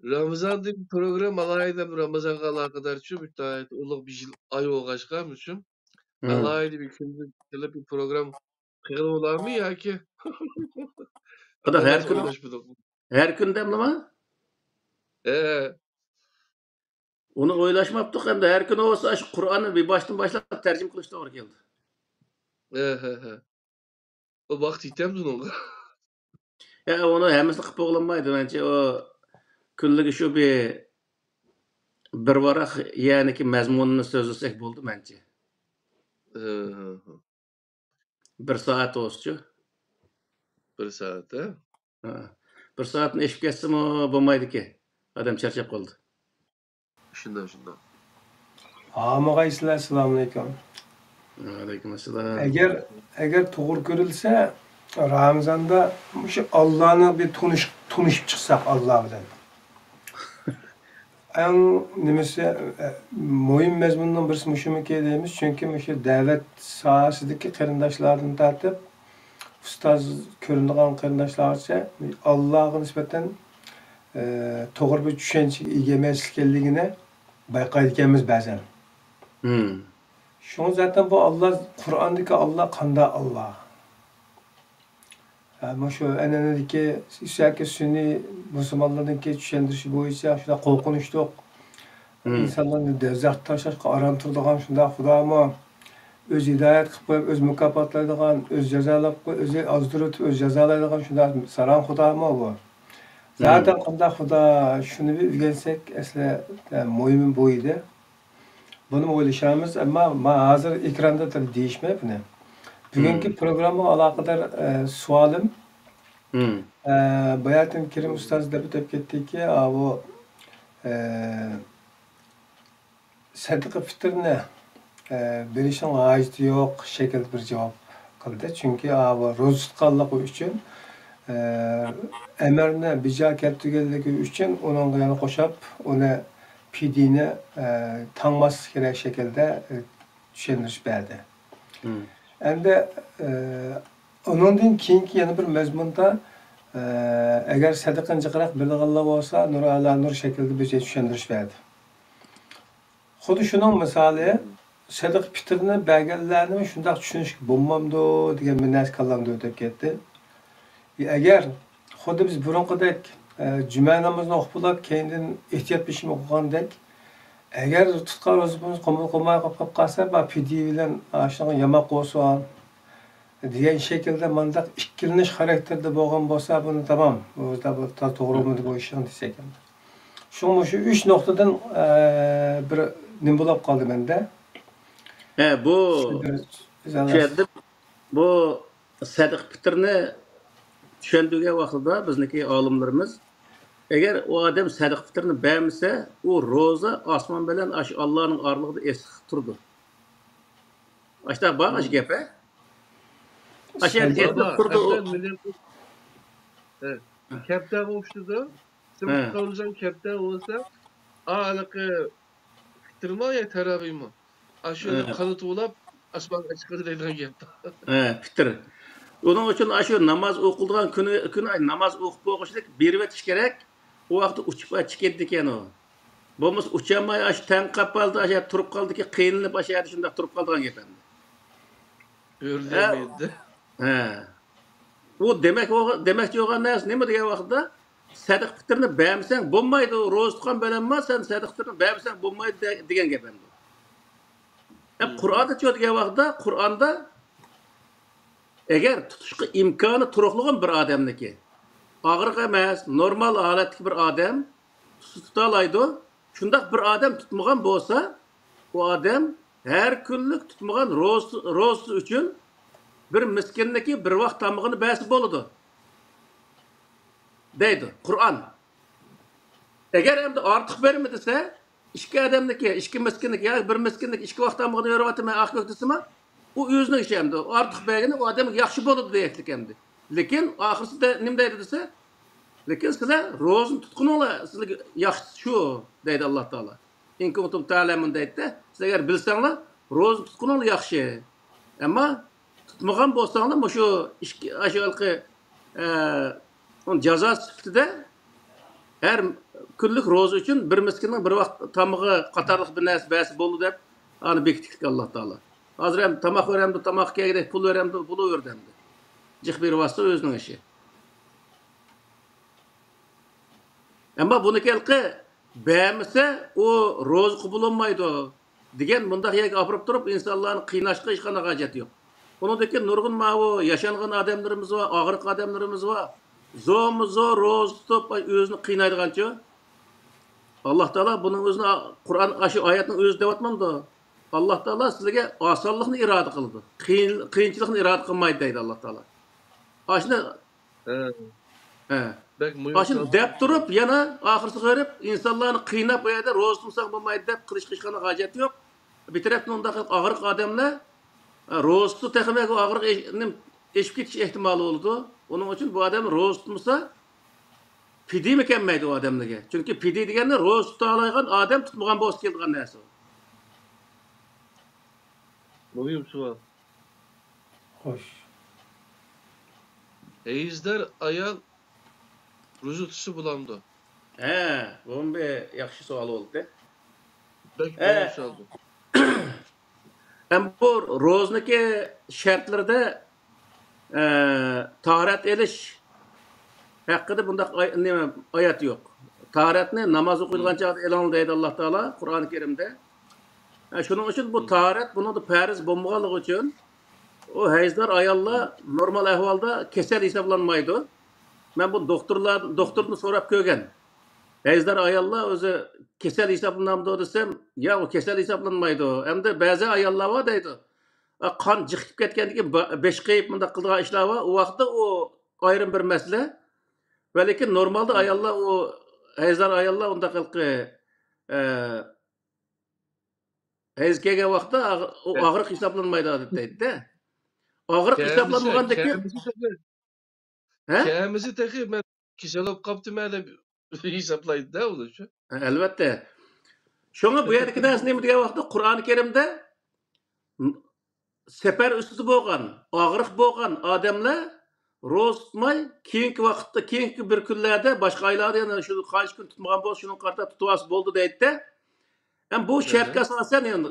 Ramazan'da bir program alaydı Ramazan'a alakadar şu müteahhit uluk bir yıl ay olgaçka mı şu? Alaydı bir günde bir program kıyıl olar mı ya ki? Her gün demleme? Onu oylaşmaptık hem de her gün olsa şu Kur'an'ı bir baştan başlayıp tercüme kılıç doğru geldi. O vakti itemdin onu. Ya onu hemesini kıp oğlanmaydı bence o küllüğü şu bir varak yani ki mezmununu sözlesek buldu bence. 1 saat olsun. 1 saat he? 1 saatin eşip geçsin o bulmaydı ki. Adam çarşap oldu. Şundan. Hamıgaysizlar, assalomu alaykum. Aleykümselam. Eğer doğru görülse Ramazan'da şu Allah'ını bir tunuşup çıksak Allah bilen. En nimesi muhim mezmundan birisi müşümük edeyimiz çünkü şu devlet sahasındaki kırındaşlardan tartıp ustaz köründüğün kırındaşlarca Allah'a nispeten doğru bir düşünce egemezlikliğine bayqaydıkemiz bazen. Şunu zaten bu Allah, Kur'an'daki Allah kanda Allah. Ama şu enenedeki İsa'ki Sünni Müslümanlarınki düşündürüşü boyunca şurada korkunçluk. İnsanların devzat taşlaşka arantırdıgan şunda Xudama öz hidayet kılıp, öz mükafatlaydıgan, öz cezalayıp, öz azdırıp, öz cezalaydıgan şunda saran Xudama bu. Zaten kanda Xuda şunu bir bilgensek esle muhimin boyuydu. Bunu oylaşamız ama hazır ekranda tabii değişmiyor bu ne? Bugünkü programma alakadar sualım. Hmm. Bayatın Kerim Ustaz da bitip gitti ki o sadaka fitrine berişin gayeti yok şekilde bir cevap kıldı. Çünkü o roz tutkanlığı üçün emerine bija keltügelliği üçün onun yanı koşup onu pidini tanıması gerek şekilde düşündürüş verdi. Endi onundan keyinki yana bir mezmunda eğer sadaqan jiqraq bilganlar olsa nur ala nur şekilde bize düşündürüş verdi. Xuddi şunun misali sadaq fitrini belgelerni şundaq düşünüş bo'lmamdi degan bir narsa kallamda o'tib ketdi. Eğer xuddi biz burunqidek cuma namozini o'qib keyindan ehtiyot beshim o'qigandek eğer tutqan o'zimiz qolmay qolib qolsa va pidi bilan shunga yamoq bo'lsa degan şekilde mandak ikkilanish xarakterda bo'lgan bo'lsa buni tamam o'zida bu to'g'rimi deb o'ylashim desak ham. Shu 3 noktadan bir nim bo'lib qoldi menda. Bu şeyde bu sadiq fitrni tushundirgan vaqtida bizniki olimlarimiz eğer o adam sadiq fitrni beğenmese o roza osmon bilan Allohning orlig'ida esiq turdi. Ashta bağış gepe. Aşağı turdi. Kepte olmuştu da. Sen kalacağın kepte olsa ağalıkı fitrma ya teravih mi? Aşağı kanıt olap asmanға çıkır deydiğen kepte. Fitr. Onun için aşağı namaz okulduğun günü namaz okup okuştuk bir vetiş gerek. O vakti uçup çıkırdı eken o. Bomuz uçamay aşağı ten kapaldı aşağı turup kaldı ki kıyınlıp aşağı şunda turup kaldıgan gependi. Ördemeydi. O demek yoğan neresi ne mi diye vaxtda sadiq fitrini beğensen bulmaydı o roz tutkan beğenmez sen sadiq fitrini beğensen bulmaydı degen gependi. Kur'an'da diyor diye vaxtda Kur'an'da eğer tutuşku imkanı turuqluğun bir adamdaki ağırlık emas normal halatdaki bir adam tutalaydı. Şundaq bir adam tutmagan bolsa o adam her günlük tutmagan roz üçün bir miskindeki bir vaqt tamığını bäsi boludu. Deydi Kur'an. Eğer hem de artıq vermediyse iki adamdaki, iki miskindeki ya bir miskindeki iki vaqt tamığını yorub atma ak göktüsüme o özünü işi hem de artıq bəgini o adam yaxşı boludu deyeklik hem de. Lekin ahırsı da nim deydi dese lekin sizler rozun tutqun ola sizler yaxşı şu deydi Allah Teala. İn kuntum ta'lamun deydi de siz eğer bilsanglar rozun tutqun ola yaxşı. Ama tutmagan bolsanglar şu aşağılıkı on jaza sifatida her kunlik roza üçün bir miskinning bir vaqt tamığı qatarlıq bir narsa bäsi boldu deb ani bekitdik Allah Teala. Hazır hem tamaq veremdi, tamaq kegidek pul veremdi, pulu verdemdi. Cıq bir vasta özünün işi. Ama bunu kelki beğenmese o roz qubulunmaydı degen bundaq yek apırıp durup insanların qiynaşqa hiç qana haceti yok. Onundaki nurgun mavu yaşanğan adamlarımız var, ağırlık adamlarımız var. Zomuzo roz tutup özünü qiynaydigançı. Allah Teala bunun özünü Kur'an aşı ayetinin özü devatmam da Allah Teala sizge asallıqni irade qıldı. Qiyinçiliqni irade qılmaydı deydi Allah Teala. Aşını aşını dep durup yana ahırsı görüp insanlarını qiynap bu yerda roz tutsak bo'lmaydi deb qilishqana hajati yo'q. Bir tarafdan undaq ağırlık adamlar roz tutup texmek o ağırlık eşip ketiş ihtimali oldu. Onun için bu adam roz tutmasa pidi mükemmeydi o adamdaki. Çünkü pidi degende roz tutalaygan adam tutmagan boz keldigan narsa. Mühim sual. Hoş. Eyizler ayal ruzutusu bulamdı. Bu bir yaxşı sual oldu de. Belki böyle sualdı. Hem bu rozniki şartlarda taharet elish hakkında bunda ayet yok. Taharetni namaz okuyulgan çağda elan deydi Allah Teala Kur'an-ı Kerim'de. Şunun için bu taharet bunu da fariz bo'lmaganligi için o hayızlar ayalla normal ahvalda kesel hesaplanmaydı. Ben bu doktorunu sorup ko'rgan. Hayızlar ayalla o'zi kesel hesaplanamdı desem ya o kesel hesaplanmaydı. Hem de bazı ayallar var deydi. qon jiqib ketgandan keyin besh qiyib bunday qiladigan ishlar bor. U vaqtda u ayrim bir masala. Va lekin normalda ayollar u hayzar ayollar unda qilqi hayz kelgan vaqtda o og'riq hisoblanmaydi odatda. Og'riq hisoblanmagandan keyin Kemisi teki ben kişisel olup kaptım deb hesaplaydı da onu şu. Albatta. Şoňa bu ýerdeki näse nime diýen wagtda Qur'an-ı Kerimde sefer üstüde bolgan, agryk bolgan adamlar roz tutmay, keyinki wagtda, keyinki bir günlerde başga aýlarda ýa-da şu kaç gün tutmagan bolsa şunuň garta tutwas boldy diýdi. Hem bu şertge asasen ýa-da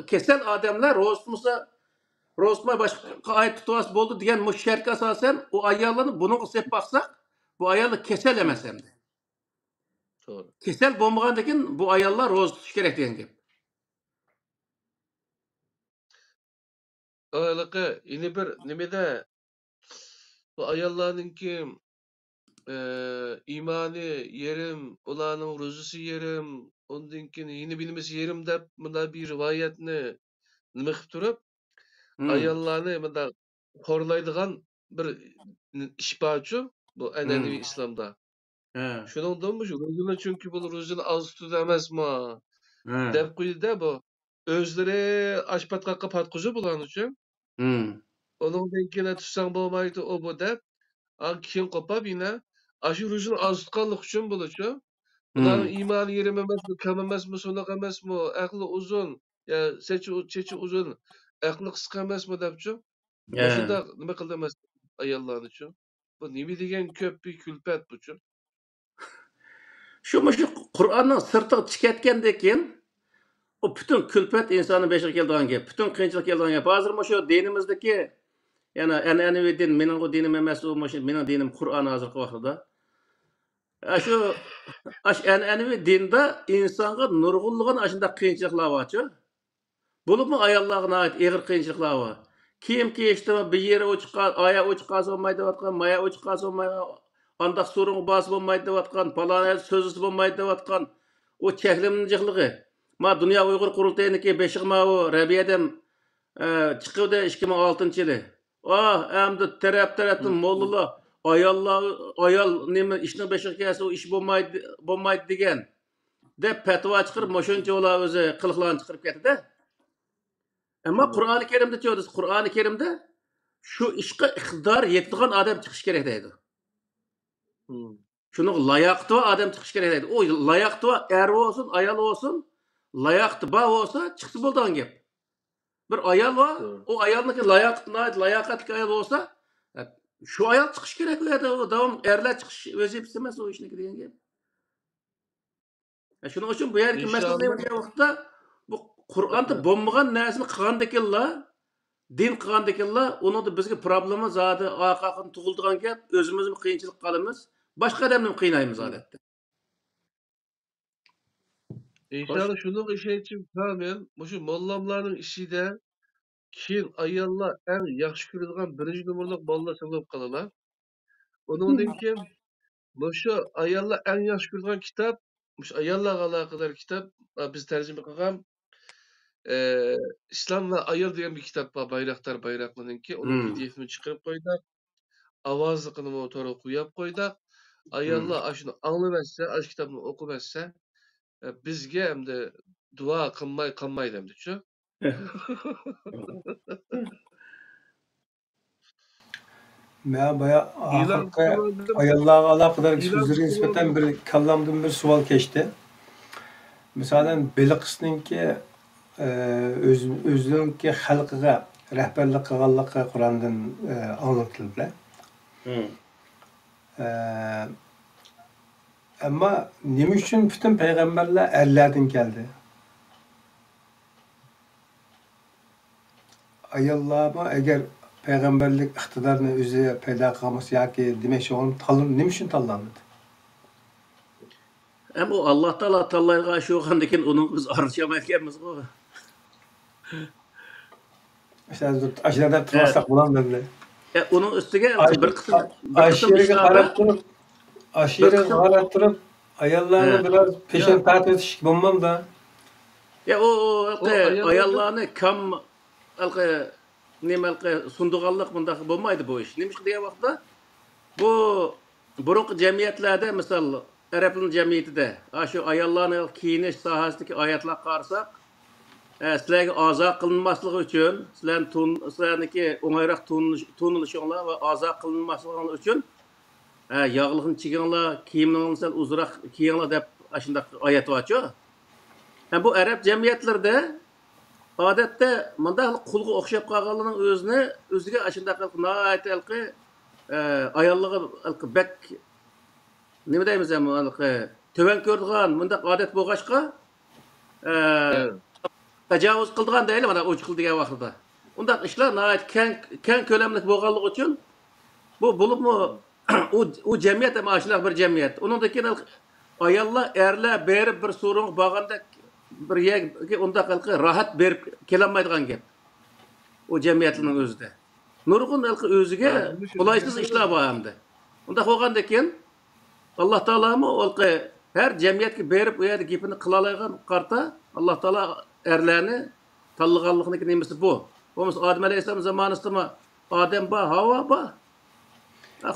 kesel adamlar roz tutmasa, roz tutmay başga aýat tutwas boldy diýen bu şertge asasen o aýallaryny bunuňa sep baksak, bu aýallar kesel emas hemde. Doğru. Kesel bolmagandan keyin bu ayollar roz tutiş gerek diyen gep. Öyleki yine bir nimede bu ayallarınki imani yerim, ulanın ruzusu yerim, ondan yine bilmesi yerim dep bunda bir rivayetini nime qilib turib, ayallarni bunda korlaydigan bir iş barçu bu enenevi İslamda. Şunundan bu şu, ruzunu çünkü bu ruzunu az tutu emasmı? Dep koydu da bu. Özleri aşpatkakka patkuzu bulan üçün. Onun denkine tutsan bolmaydı o bu dep. Kim kopap yine. Aşı ruzunu az tutkanlık üçün bulucu. Bunların imanı yerim emas mı, kam emas mı, sonak emas mı, aklı uzun, ya seçi uzun, aklı kıska emas mı depçu. Boşunda nime kıldı emas ayalların üçün. Bu nimi degen köp bir külpet bu üçün. Şu Kur'an'ın sırtı çıketkendan keyin o bütün külpet insanın beşiğe geldiğin gep, bütün kıyınçılık geldiğin gep. Hazır şu dinimizdeki yani enenevi din, menin o dinim emas o menin dinim Kur'an hazırkı vaqtida. Şu enenevi dinde insanga nurgulluğun aşında kıyınçılıklar var. Bulup ayallarına ait eğir kıyınçılıklar var. Kim ki işte bir yere aya uçuk kalsa olmaydı vatkan, maya uçuk kalsa olmaydı, andak sorunu bası olmaydı vatkan, palana sözüsü olmaydı vatkan, o çeklimin cıklığı. Ma Dünya Uygur Kurultayı'ndaki beşik ma o Rabia'dan çıkıyordu 2006 yılı. Hem de taraftan mollulu ayal nemi işine beşik gelse o iş olmaydı degen. De petva çıkırıp moşunca ola özü kılıklarını çıkırıp getirdi de. Ama Kur'an-ı Kerim'de diyoruz, Kur'an-ı Kerim'de şu işe iktidar yettiğin adam çıkış gerek deydi. Şunun layaklı adam çıkış gerek deydi. O layaklı er olsun, ayal olsun, layaklı bağ olsa çıksın bulduğun gep. Bir ayal var, o ayalındaki layakatlı ayal olsa şu ayal çıkış gerek deydi. O devam erler çıkış vazifesi emez o işine gidiyen gep. Şunun için bu yerki mesele diyen vakitte bu Kur'an'da bombagan näsini qılgandakilla, din qılgandakilla, onu da bizge problema zady aqaqyn tuguldygan gep, özümüz kıyınçılık qalymız, başka adamny kıynaýmyz adatda. İnşallah şunun işi için kamen, şu mollamların işi de kim ayallar en yaxşı görülen birinci numaralık molla sanıp kalalar. Ondan kim şu ayallar en yaxşı görülen kitap, şu ayallarga alakadar kitap, biz tercüme kılgam. İslam ve Ayal diyen bir kitap var, Bayraktar Bayraklı'nınki. Onun PDF'ini çıkarıp koydak. Avazlıkını motora koyup koydak. Ayallar aşını anlamazsa, aş kitabını okumazsa, bizge hem de dua kılmaydı hem de şu. Ben bayağı ayallarga alakadar sözleri nispeten bir kallamdan bir sual geçti. Mesela Beliqis'ninki özününki halkıga rehberlik kılganlıkı Kur'an'dan anlatıldı. Ama nime üçün bütün peygamberler erlerden geldi? Ayallarga eğer peygamberlik iktidarını özü peyda kılması yaki demek onun nime üçün tanlandı? Ama o Allah Teala tallayga aşı oğandakin onun biz arışamaykenmiz o. Mesela aşırıda tutmasak bulan dedi. Onun üstüge bir kısım aşırı qarat turib ayallarni biraz peşin tartış bulmam da. O ayallarni kam alqı nima alqı sunduğanlık bundaq bo'lmaydi bu iş. Nima degan vaqtda bu burunqi jamiyatlarda misol Arablar jamiyatida shu ayollarning kiyinish sohasidagi oyatlar qarasak, sizlarga a'zo qilinmasligi uchun, sizlarniki o'ngayroq tuynilishinglar va a'zo qilinmasligi uchun yog'liqni chiginglar, kiyiminglarni sal uzroq kiyinglar deb shunday oyat bor-ku. Bu Arab jamiyatlarida odatda bunday qulga o'xshab qolganlarning o'ziga shunday noaytalqi ayollarga bak nima deymiz hamki töven ko'rdigan bunday odat bo'lg'achqa tajovuz qildigan deyli mana uch qil degan vaqtida. Undaq ishlar nihoyat keng ko'lamli bo'lganligi uchun bu bo'libmi u jamiyat ham shunaqa bir jamiyat. Undan keyin ayollar erlar berib bir so'ring bo'lganda bir yerga undaq rohat berib kelolmaydigan gap. O jamiyatning o'zida. Nurg'un o'ziga qulaysiz ishlar bor hamda. Undaq bo'lgandan keyin Alloh taolami her jamiyatga berib u yerda gapini qila oladigan qarta Alloh taolo erlarni tanlaganligini nimasi bu. Bo'lmasa Odam alayhisalom zamonasida odam bor, havo bor.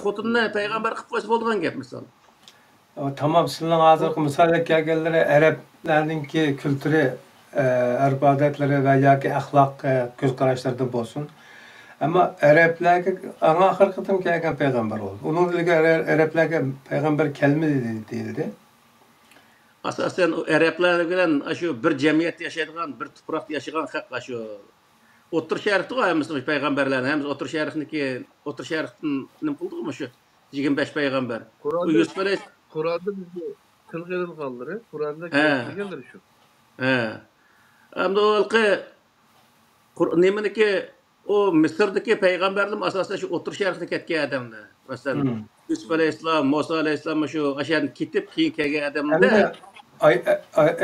Xotinni payg'ambar qilib qo'ysa bo'ladigan gap misol. Tamam, sizin hozirgi misolga kelganlari Arablarninki kültürü, Arab odatlari va yoki axloq ko'z qarashlarida bo'lsin. Ama Arablarga ana oxirgi qitim kelgan payg'ambar bo'ldi. Uning ilgari Arablarga payg'ambar kelmadi deyildi. Asosan Arablar bilan shu bir jamiyatda yashaydigan, bir tuproqda yashagan haq shu O'tir Sharqda qo'yamiz payg'ambarlarni, ham O'tir Sharqniki, O'tir Sharqdan nima qildikmi shu 25 payg'ambar. Kur'an'da bizi kılgının kalları, Kur'an'da gelgenleri şu. Ama o neminiki o Mısır'daki peygamberlerim asasen şu O'tir Sharqda ketgan adamlar. Masalan, Yusuf alayhissalom, Musa alayhissalom şu aşan ketib keyin kelgan adamlar.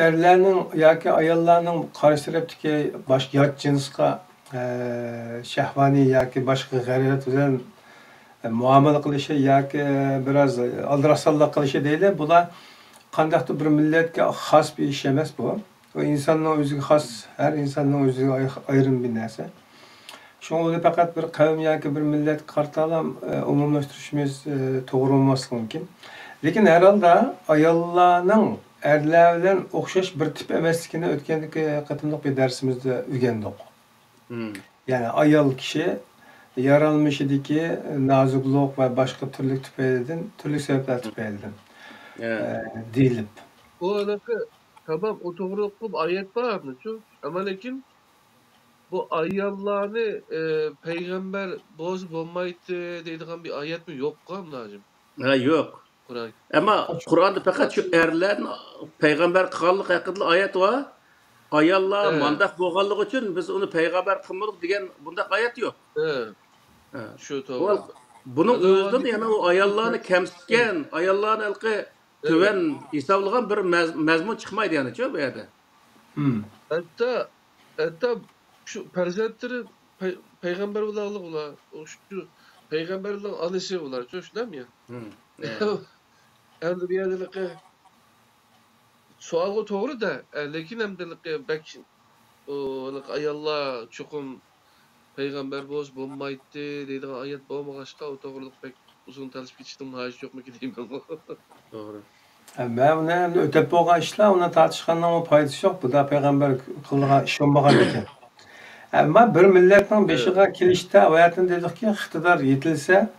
Erlerinin yoki ayollarning qarshi tarafdagi boshqa yot jinsga shahvoniy yoki boshqa g'ayrat bilan muomala qilishi yoki biraz aldrasallik qilishi deydi. Bular qandaqdir bir millatga xos bir ish emas bu. O insonning o'ziga xos, har insonning o'ziga ayrim bir narsa. Şunu faqat bir qavm yoki bir millat qartalam umumlashtirishimiz to'g'ri bo'lmasligi mumkin. Lekin herhalde ayollarning erlar bilan o'xshash bir tip emasligini o'tgandagi qatimliq bir darsimizda o'rgandik. Yani ayol kishi yaralmışıdaki naziklik ve başka türlü tüpeyden, türlü sebepler tüpeyden değilip. O alaka tamam o doğruluk bu ayet var mı çok? Ama lakin bu ayallarını peygamber boz bombaydı dediğin bir ayet mi yok kanlacım? Yok. Kur'an. Ama Kur'an'da fakat şu erlerin peygamber kıllık hakkında ayet var. Ayallar mandak boğallık için biz onu peygamber kılmadık diyen bunda ayet yok. Şu doğru. Bunun özünde yani o ayallarını kemsitken, ayallarını tüven hesaplıgan bir mezmun çıkmaydı yani çok bu yerde. Hatta şu perzentleri peygamber olalım ola. O şu peygamberlerin anısı olar. Çok değil mi ya? Hem de bir yerde sualı doğru da lakin hem de belki o ayallar çokum peygamber boz bombaydı dedi ayet bombaşka o doğruluk pek uzun tartışıp geçtim hacı yok mu gideyim ama. Doğru. Ben bunu ötep bo'lgan ishlar uni tartishgandan foydasi yo'q. Bu da payg'ambar qilgan ish bo'lmagan ekan. Ama bir millatning beshiga kelishda oyatini dedikki, iqtidor yetilsa,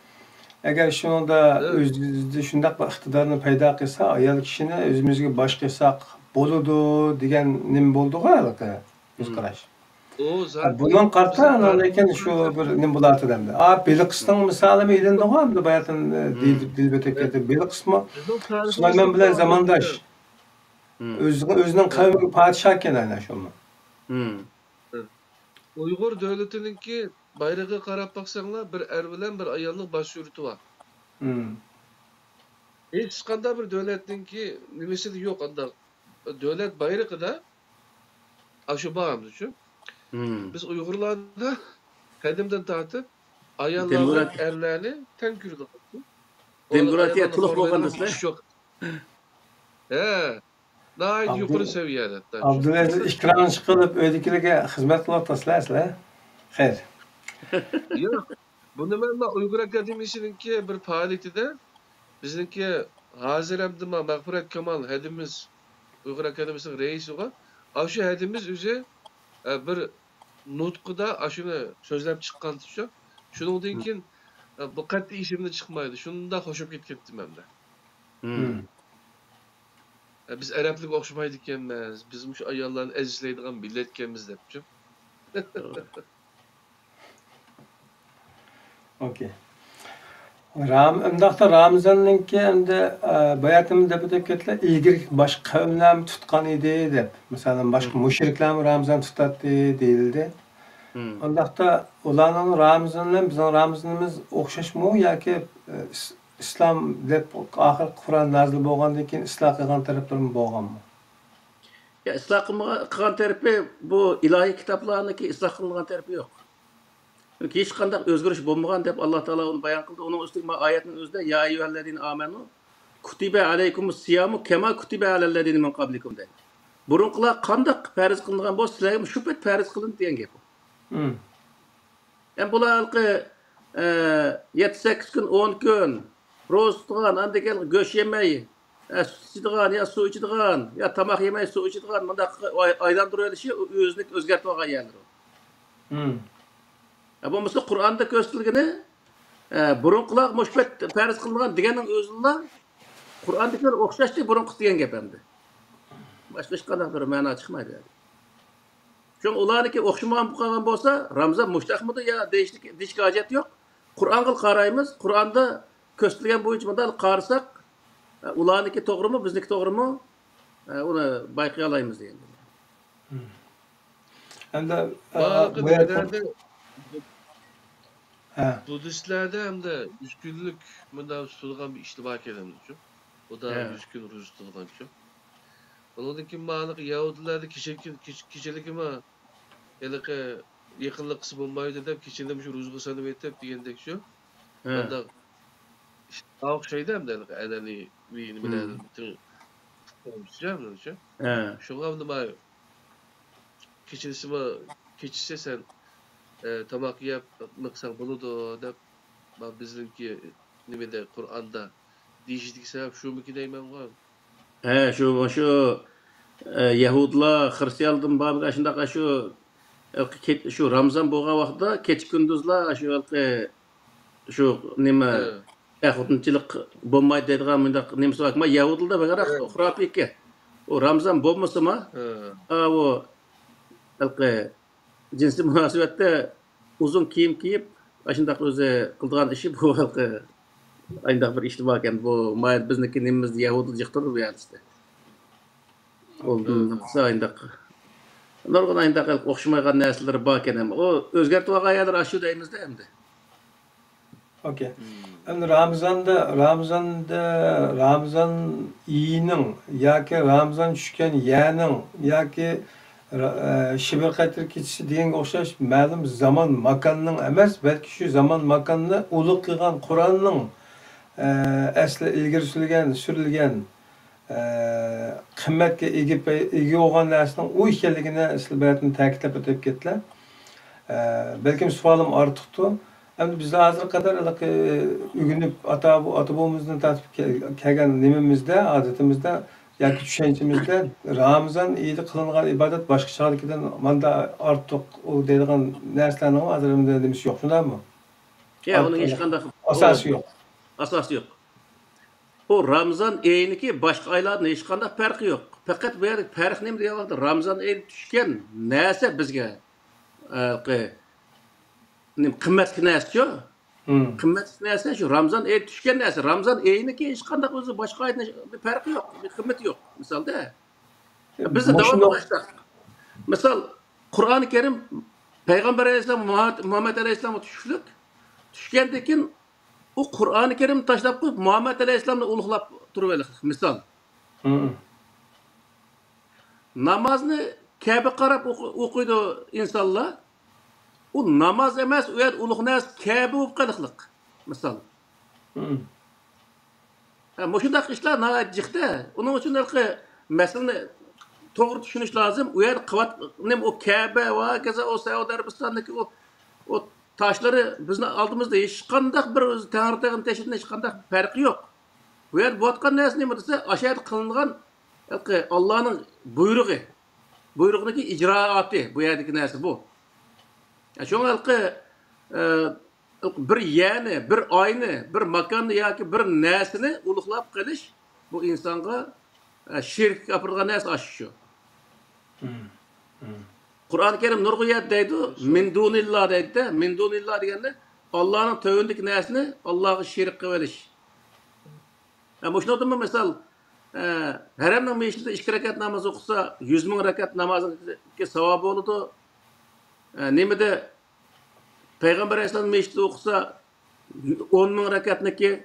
agar shunda o'zimizda shunday bir iqtidorni paydo qilsa, ayol kishini o'zimizga bosh qilsak bo'ladi degan nim bo'ldi-ku halqa. Biz qarash. Bunun qarta lekin shu bir nim bo'ladi demdi. Biliqisning misolini elindiq hamda bayatın dilbetekede Biliqismi Süleyman bilan zamandaş. Özünün qavmiga podshoh ekan ana shuni. Uyg'ur devletininki bayrağı qarab baksanlar bir er bilan bir ayolning bosh yurti var. Hech qanday bir devletninki nimasi yo'q anda. Devlet bayrağı da aşı bağımız için. Biz Uygurlarda kadimden tartıp ayallarla erlerini tenkürüdük. Demokratiya tuluk bo'lgandasizlar. Yok. Nayet yukarı seviyede. Abdülaziz ikramını qilib, o'zikilarga xizmat qilyapsizlar. Hayır. Yo'q. Buni men Uyg'ur akademiyasininki bir faoliyatida bizniki hozir ham nima Mag'firat Kamol hadimiz Uyg'ur akademiyasining raisiga shu hadimiz o'zi bir nutqida shuni so'zlab chiqqancha shundan keyin bu qat'iy esimda chiqmaydi. Shunda xo'shib ketdim menda. Biz Araplarga o'xshamaydi ekanmiz. Biz shu ayollarni azizlaydigan millat ekanmiz debchi. Okey. Undaqda Ramazanninki endi bayatımda deb ketdilar, ilgari boshqa qavmlarni tutgan edi deb. Masalan, boshqa mushriklarni Ramazan tutatdi deyildi. Undaqda ularning Ramazani bilan bizning Ramazanimiz o'xshashmi yoki islom deb oxir Qur'on nazil bo'lgandan keyin isloh qilgan taraflarmi bo'lganmi? Ya ıslah qilgan tarafi bu ilahi kitaplarniki ıslah qilgan tarafi yo'q. Çünkü hiç qandaq özgürüş bo'lmagan deb Alloh taolo uni bayon qildi. Uning ustiga oyatning o'zida ya ayyuhallazina amanu kutiba alaykumus siyamu kama kutiba alallazina min qablikum dedi. Burunqilar qandaq farz qilingan bo'lsa, sizlarga shu pet farz qilindi degan gap. Yani bularga 7-8 kun, 10 kun ro'za tutgan, anda kel go'sht yemay, sut ichadigan, ya suv ichadigan, ya tamoq yemay, suv ichadigan, bundaq aylantirilishi o'zini o'zgartib olgan yerdir. Bu mesela Kur'an'da gösterilgeni burunqilar mushbat farz qilingan deganning o'zida Qur'ondagilar o'xshashdi burunqi degan gap endi. Boshqa hech qanday bir ma'no chiqmaydi. Çünkü ularniki o'xshamagan qolgan bo'lsa, Ramazon mushtaqmidi ya deyishga hojat yo'q. Qur'onga qaraymiz, Qur'onda ko'rsatilgan bo'yicha bunday qarasak, ularniki to'g'rimi, bizniki to'g'rimi, uni bayqay olamiz degan. Endi Budistlarda ham da 100 kunlik bunday tutilgan bir ishlar bor ekanmiz. O da 100 kun ro'za tutilgancha. Ondan keyin ma'lum Yahudilarda kechalikmi yalaqa yaqinlik qilib bo'lmaydi deb kechilim shu ro'za sanab etib degandek shu. Bunda o'xshaydi hamda anani vini bilan butun jamlancha. Shunga nima kechirsa sen tamoq yeb maqsad bo'ladi deb bizniki nimada Qur'onda deyishdik sabab shumiki deyman qo'y. Şu Yahudlar, Hristiyanlardan bazı şundaqa şu Ramazan bo'lgan vaqtda kecha kunduzlar şu nima yaxutunchilik bo'lmaydi deydigan bundaq nimasi bor. Ammo Yahudlarda bag'ara xurofiyki. O Ramazan bo'lmasimi? O jinsiy munosabatda uzun kiyim kiyib, shundaq o'zi qildigan ishi bu ayndaq bir ish bor ekan. Bu bizniki nimamiz Yahudlar jiqtirib berdi. Oldu. Ayndaq. Nurg'un ayndaq o'xshamagan narsalar bor ekan. O o'zgartib olgan yerlar shu deymizda endi. Okey. Endi Ramazan iyining yoki Ramazan tushgan yaning yoki Şibir Qadr kechisi deganga o'xshash ma'lum zaman makonning emas, balki shu zaman makonni ulug' qilgan Qur'onning asli ilgari surilgan qimmatga ega bo'lgan narsaning u ekanligini isbatini ta'kidlab o'tib ketdilar. Balkim savolim ortiqdi. Endi bizlar hozir qadar ugunib ota-bobomizdan tatib kelgan nimamizda, odatimizda yoki tushunchimizda Ramazon iyida qilingan ibodat boshqachalardan manda ortiq deydigan narsalarning hozirda nimasi yo'q, shundaymi? Ya uning hech qanday asosi yo'q. Asosi yo'q. O Ramazan ayiniki boshqa oylardan hech qanday farqi yo'q. Faqat bu yerda farq nima deyapti? Ramazan oyi tushgan narsa bizga qimmatli narsa-ku. Qimmatli narsa shu Ramazan oyi tushgan narsa. Ramazan oyiniki hech qanday o'zi boshqa oydan bir farqi yo'q, bir qimmati yo'q. Misolda bizda davomlashdi. Misol Qur'oni Karim Payg'ambar alayhisalom Muhammad alayhisalomga tushgandan keyin o Qur'oni Karim tashlab qo'yib Muhammad alayhisalomni ulug'lab turib misol. Namozni Ka'ba qarab o'qiydi insonlar. O namoz emas, u yer ulug' narsa Ka'ba bo'lib qoliqliq. Misol. Mushundaq ishlar nihoyat jiqda. Uning uchun masalani to'g'ri tushunish lozim. U yer qivat o Ka'ba va kaza o Saudiya Arabistondagi o o taşları bizim aldığımızda hiç kandak bir Tanrı'nın teşhirinde hiç kandak farkı yok. Bu yer bu atkan neresi ne dese aşağıda kılıngan Allah'ın buyruğu. Buyruğundaki icraatı bu yerdeki neresi bu. Yani şu an bir yani, bir aynı, bir makanı yoki bir narsani ulug'lab qilish bu insonga shirk gapirgan narsa aşışıyor. Kur'an-ı Kerim nurg'uyat deydi, min dunillah deydi. Min dunillah deganda Allah'ın tövündeki narsani Allah'a shirk qilib olish. Bu şundan misal haremning meshitida 2 rakat namoz o'qisa 100 ming rakat namozga savob bo'ladi. Nemada Peygamber Aleyhisselam meşride okusa 10 ming rakatniki,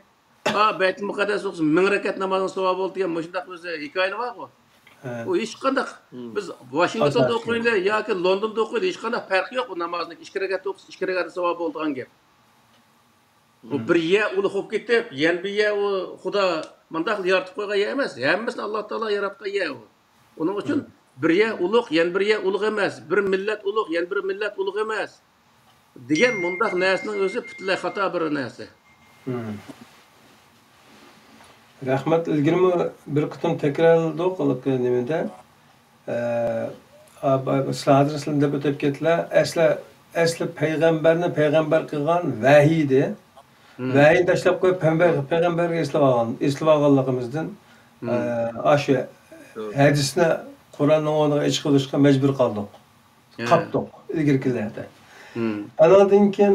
Baytul Muqaddas okusa 1000 rakat namazın savabı oldu diye müşundaq o'zi hikoyalar var ku. O hech qanday biz Washingtonda o'qiylik yoki Londonda o'qiylik hech qanday farqi yo'q bu namozni 2 rakat o'qisa 2 rakat savob bo'ladigan gap. O bir ye ulug' bo'lib ketib, yana bir ye o Xudo mundaq yaratib qo'ygan ye emas. Hammasini Alloh taolo yaratgan ye u. Uning uchun bir ye ulug', yana bir ye ulug' emas. Bir millat ulug', yana bir millat ulug' emas. Degan mundaq narsaning o'zi butunlay xato bir narsa. Rahmat, ilgirmi bir qitim takrorladik nimada. Sizlar deb o'tib ketdilar. Asli payg'ambarni payg'ambar qilgan vahiydi. Vahiy tashlab qo'yib payg'ambarga eslab olganligimizdan shu hadisni Qur'onning o'rniga ish qilishga majbur qoldik. Qopdik ilgirkilarda. Anadın ki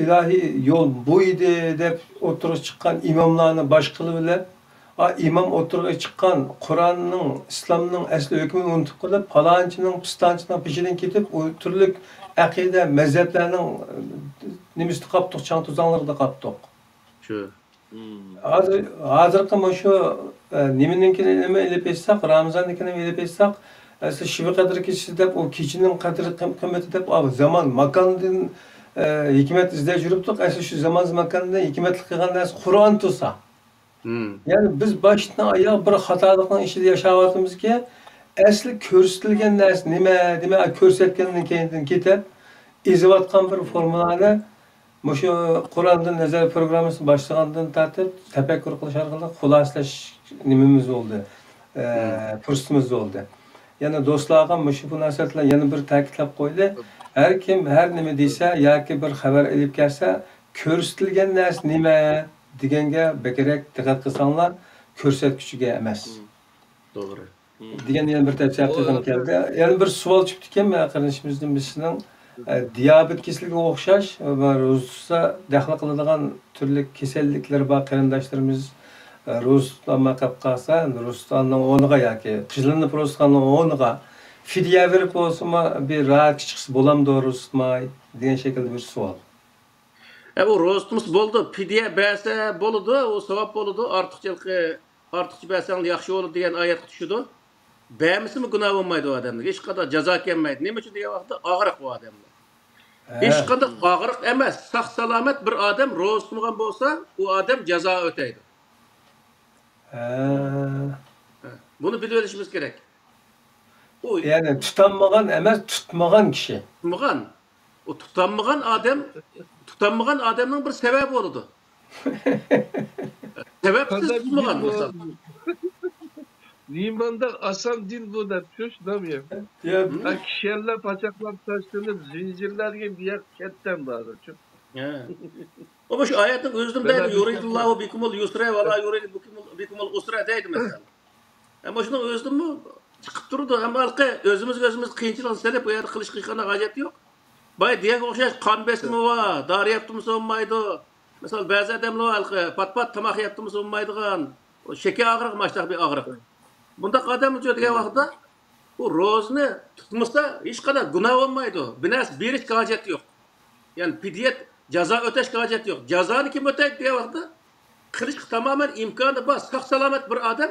ilahi yol buydu deb oturup çıkan imamlarını baş kılıbılar. İmam oturup çıkan Kur'an'ın, İslam'ın asli hükmünü unutup kalıp falançının, pistançının peşinden gidip o türlük akide, mezheplerinin nimisi kaptık, çan tuzanları da kaptık. Şu. Hazırkı şu nimininkini elip etsek, Ramazan'ınkini elip etsek, aslında şive kadar kişi de o kişinin kadar kıymeti de zaman makanın hikmet izle jürüptük. Aslında şu zaman makanında hikmetli kılan ders Kur'an tutsa. Yani biz baştan ayağa bir hatalıkla işi yaşavatımız ki aslında körüstülgen ders nime körsetkeninin kendinden kitap izivatkan bir formülayla şu Kur'an'dan nazar programımız başlanğandan tartıp tefekkür kılış arkalı hulasalaş nimimiz oldu. Fırsatımız oldu. Yani dostlarga bu nasihatlar yana bir ta'kidlab qo'ydi. Har kim har nima desa yoki bir xabar elib kelsa, ko'rsatilgan narsa nima deganga bekerek diqqat qilsanglar, ko'rsatkichiga emas. To'g'ri. Degan yana bir tavsiya qilgim keldi. Yana bir savol chiqib ekan, men qarinishimizdan birisining diabet kasalligiga o'xshash va ro'zsa daxl qiladigan turli kasalliklar bor qarindoshlarimiz Rus'tan kapkasa, Rus'tanın onuğa yoki qizlarni Rus'tanın onuğa fidya verip olsunma bir rahat çıksı bolam doğrusma degan şekilde bir savol. Bu Rus'tumuz bo'ldi, fidya bersa bo'ladi, o savob bo'ladi, ortiqcha bersan yaxshi bo'ladi degan oyatga tushdi. Bermisimi gunoh bo'lmaydi u odamga, hech qanday jazo kelmaydi. Nima uchun degan vaqtda og'riq bu odamda. Hech qanday og'riq emas, sog' salomat bir odam ro'za tutmagan bo'lsa, u odam jazo o'taydi. Bunu bilip olishimiz kerak. Yani tutanmagan emas, tutmagan kişi. Tutmagan. O tutanmagan adamın bir sebebi oldu. Sebepsiz tutmagan mesela. Limanda asam din bu da şunamıyor. Kişilerle paçaklar taşlanıp zincirler gibi yak ketten bağlı. Ama şu ayetin özüm deydi. Yuridullahu bikumul yusra ve la yurid bikumul usra deydi mesela. Ama şunun özüm mü? Çıkıp durdu. Ama halka özümüz kıyınçılan selep o yerde kılıç kıyıkana gayet yok. Bay diye okşaş kan besimi var. Dar yaptığımız olmaydı. Mesela bazı adamlar halka pat tamak yaptığımız olmaydıgan. Şeker ağırık maçtak bir ağırık. Bunda kadem uçuyor diye vakitte bu rozunu tutmuşsa hiç kadar günah olmaydı. Binas bir hiç gayet yok. Yani pidiyet Jaza öteş gayet yok. Cazanı kim öteydi diye vaxtda kılıç tamamen imkanı var. Sağ selamet bir adam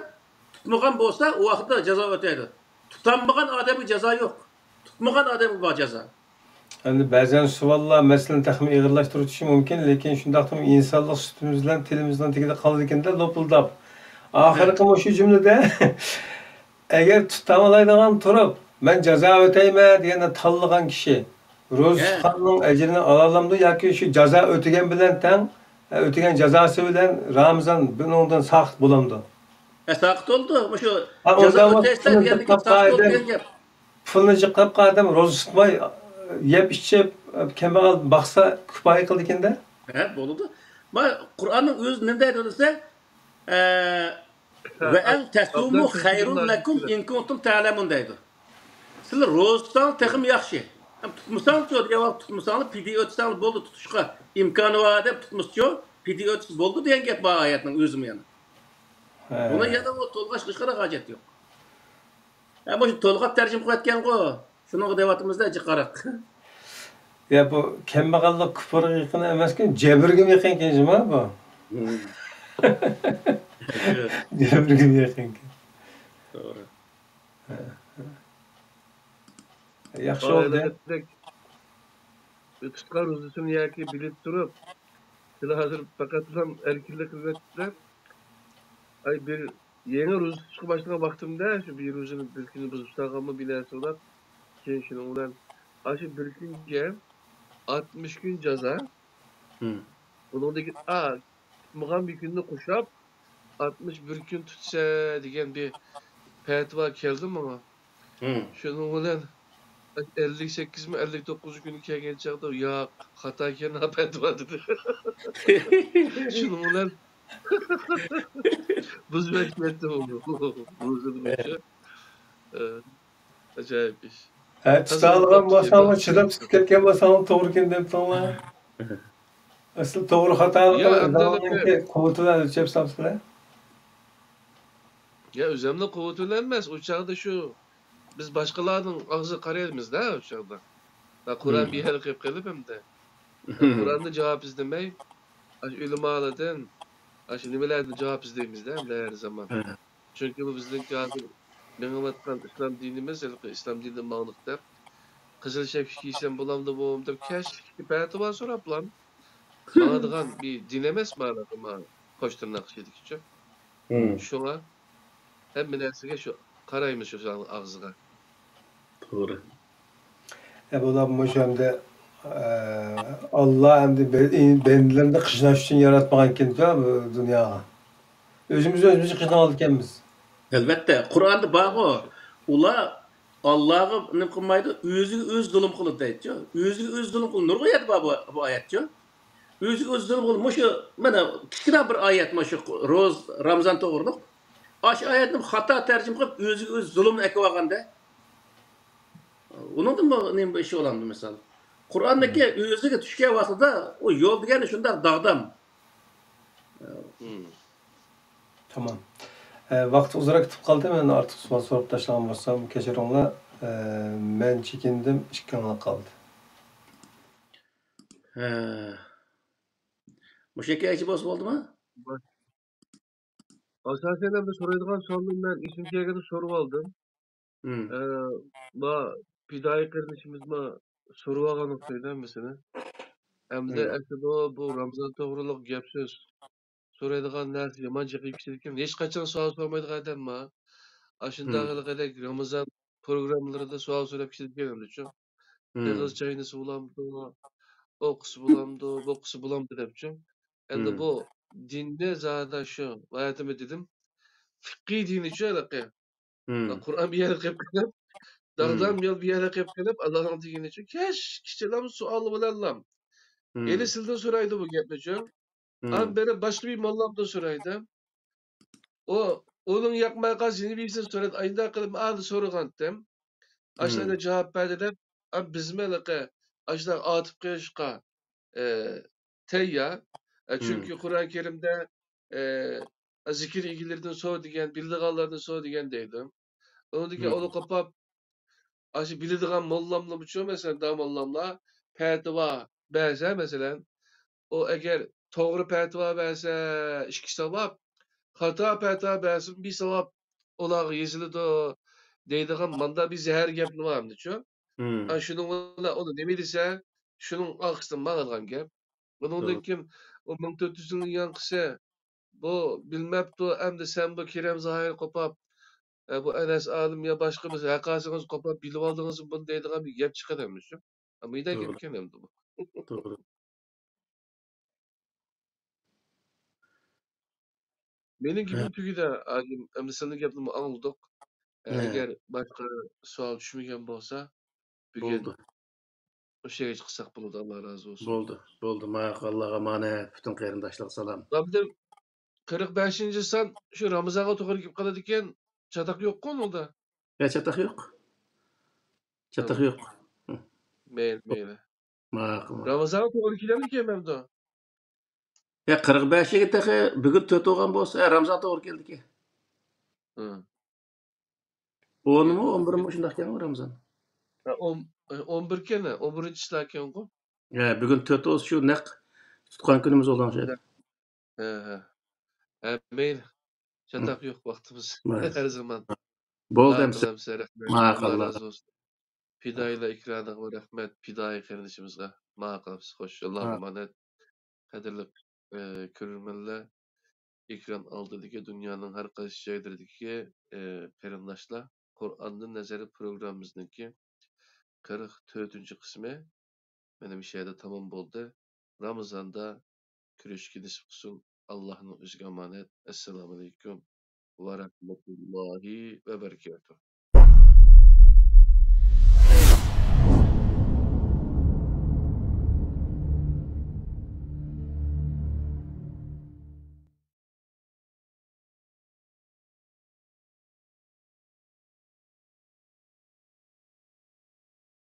tutmagan bolsa o vaxtda jaza öteydi. Tutanmagan adamın jaza yok. Tutmagan adamın var jaza. Yani bazen suvallar meseleni taxmin ağırlaştırışı mümkün, lekin şundaqtım insanlık sütümüzden, tilimizden tekide kaldı ekan da lopuldap. Ahirki şu cümlede eğer tutamaydigan turib, ben ceza öteyme diyene tanlagan kişi roza He. tutkanın ecrini alalamdı yoki şu ceza ötegen bilen ten ötegen cezası bilen Ramazan bundan sakt bulamdı. Sakt oldu. Şu Ha ceza ondan öteyse diyendeki sakt oldu diyen gap. pulunu çıkıp kadem roza tutmay yep içip kembag'al baksa küpayı kıldı kende. He, boludu. Ma Kur'an'ın öz ne deydi dese ve en tesumu hayrun lekum in kuntum ta'lemun deydi. Sizler rozdan texim yaxşı. Hem tutmusan diyor ya vaqt tutmusan pidi ötsen boldu tutuşqa imkanı var dep tutmusçu pidi ötüs boldu diyen gap bu ayetning özüm yani. Buna ya da o tolgaç qışqara hacet yok. Ya bu tolgap tercüme qilgan go. Şunu devatımızda jiqaraq. Ya bu kembag'allik küfürge yaqin emasken jabirge yaqin kenjima bu. Jabirge yaqin. Doğru. Yaxşı oldu. Tutkar uzusunu yaki bilip durup silah hazır fakat ulan erkirlik hizmetler ay bir yeni ruz çıkı başına baktığımda şu bir ruzun bilkini bozup sağlamı bilerse olarak şunun ulan aşı bilkince 60 gün ceza bunundaki muğam bir günde kuşap 61 gün tutsa diyen bir petva geldi ama şunun ulan 58 mi 59 gün iken çağda ya hata ki ne petva dedi. Şunun ulan buz bekletti oldu. Buzun başı. Acayip iş. Tutalgan bolsam, chidab ketgan bolsam to'g'ri ekan deb to'g'ri. Asıl to'g'ri xato zamonki quvvatidan o'lchab solsizlar. Ya üzerinde kuvvetlenmez. O çağda şu biz başkalarının ağzı karayımız da o çağda. Da Kur'an bir yer kıyıp kalıp hem de. Kur'an'da cevap izlemey. Ölümü ağladın. Nimelerde cevap izleyimiz de her zaman. Çünkü bu bizden kâhır benim atkan İslam dinimiz, İslam dininin mağlıkta. Kızıl şef giysem bulamda boğum der. Keşke peyatı var sonra plan. Mağdıgan bir dinemez mi ağladım ha? Koş tırnak şeydik için. Şuna hem binersiga şu karaymış şu ağzına. Doğru. Bular bu şemde Allah hem de bendilerinde kışnaş için yaratmagan ekan bu dunyoga. Özümüzü kışnagan ekanmiz. Elbette. Kur'an'da bak o. Ula Allah'a ne kılmaydı? Öz zulüm kılıp deydi. Öz zulüm kılıp. Nurgu yedi bu ayet. Öz zulüm kılıp. Muşu, bana kiçkine bir ayet muşu. Roz, Ramazan doğruluk. Aş ayetim hata tercüm kılıp öz zulüm ekvaganda. Onun da mı ne bir işi olandı mesela? Kur'an'daki özüge düşken vaxtıda o yol degeni şunda dağdam. Tamam. Vaqt uzara ketib qoldi. Men ortiq savol so'rab tashlagan bo'lsam, kechiringlar. Men chekindim, ishkanga qoldi. Bu şekilde içi boz oldu mu? Asasen hem de soruyduğun sorunun ben ikinciye kadar soru aldım. Ma pidayı kardeşimiz ma soru alan noktaydı mesela. Hem de aslında bu Ramazan doğruluk gap söz. Soruyduğun nerede yamanca kıyıpçılıkken hiç kaçan sual sormaydık adam ma. Aşında kadar Ramazan programlarında sual sorup kişilik hem de çok. Kız çayını bulamdı, o kısı bulamdı, bu kısı bulamdı depçim. Hem de bu dinde zaten şu, hayatımı dedim. Fıkhi dini şöyle ki, Kur'an bir yere kıyıp kıyıp, dağdan bir yere kıyıp kıyıp, Allah'ın dini için, kişilerim sualı bulalım. Eli silden soraydı bu gepmeciğim. Ama beri başka bir mallamda soraydı. Onun yakmaya kazini bir insan soradı. Aynı akılım adı soru kanıttım. Aşağıda cevap verdiler. Ama bizimle ki, aşağıda atıp kıyışka, teyya. Çünkü Kur'an-ı Kerim'de zikir ilgilerden soru diyen, bildiğallardan soru diyen deydim. Ondaki onu kapap aşı bildiğin mollamla biçiyor mesela da mollamla petva benzer mesela o eğer doğru petva benzer iki sevap hata petva benzer bir sevap olarak yazılıdı deydiğin manda bir zehir gap ne var diyor. Şunun onu demediyse şunun aksın bağlanan gap. Bunun kim o 1400'ün yankısı bu bilmepti hem de sen bu Kerem Zahir kopap Bu Enes Alim ya başkamız hakasınız kopar bilip aldığınız bunu deydiğen bir gep çıkar demişim. Ama bir de Doğru, gep kenemdi bu. doğru. Benim gibi Ha, bir tügü de agim emsizlik yaptığımı anladık. ha, Eğer başka sual düşmegen bolsa bugün buldu, o şeye çıksak buludu Allah razı olsun. buldu, buldu. Maşallah emanet. Bütün kayrindaşlar salam. Rabbi 45. san şu Ramazan'a toğru gip kaladı iken çatak yok konuda. Ya çatak yok. Çatak Tamam. yok. Hı, Meyli. maşallah. Ramazan'a toğru kilendi ki hemen de. Ya 45'e gittik. Bugün 4 olgan bolsa Ramazan doğru geldi ki. Hı. 10 İyi mu oldu. 11 mi şundaq geldi Ramazan? 11 kene, 11. çıtaken ko. Ya bugün 4 olsa şu nek tutkan günümüz olan şey. He. Meyli. Hı, Çatak yok vaktimiz. evet. Her zaman. Boldu Dua emsi. kılam size rahmet. Allah Maşallah. razı olsun. Pidayla ikranak ve rahmet. Pidayı kardeşimizge. Mağabız hoş. Allah'a emanet. Kadirli körülmenle ikram aldı ki dünyanın her qaysı şeydirdiki perindaşla Kur'an'ın nazarı programımızdaki 44. kısmı benim bir şeyde tamam oldu. Ramazan'da küreşki nisip kılsın. Allah'ın özgü emanet. Esselamu aleyküm ve rahmetullahi ve berekatuhu.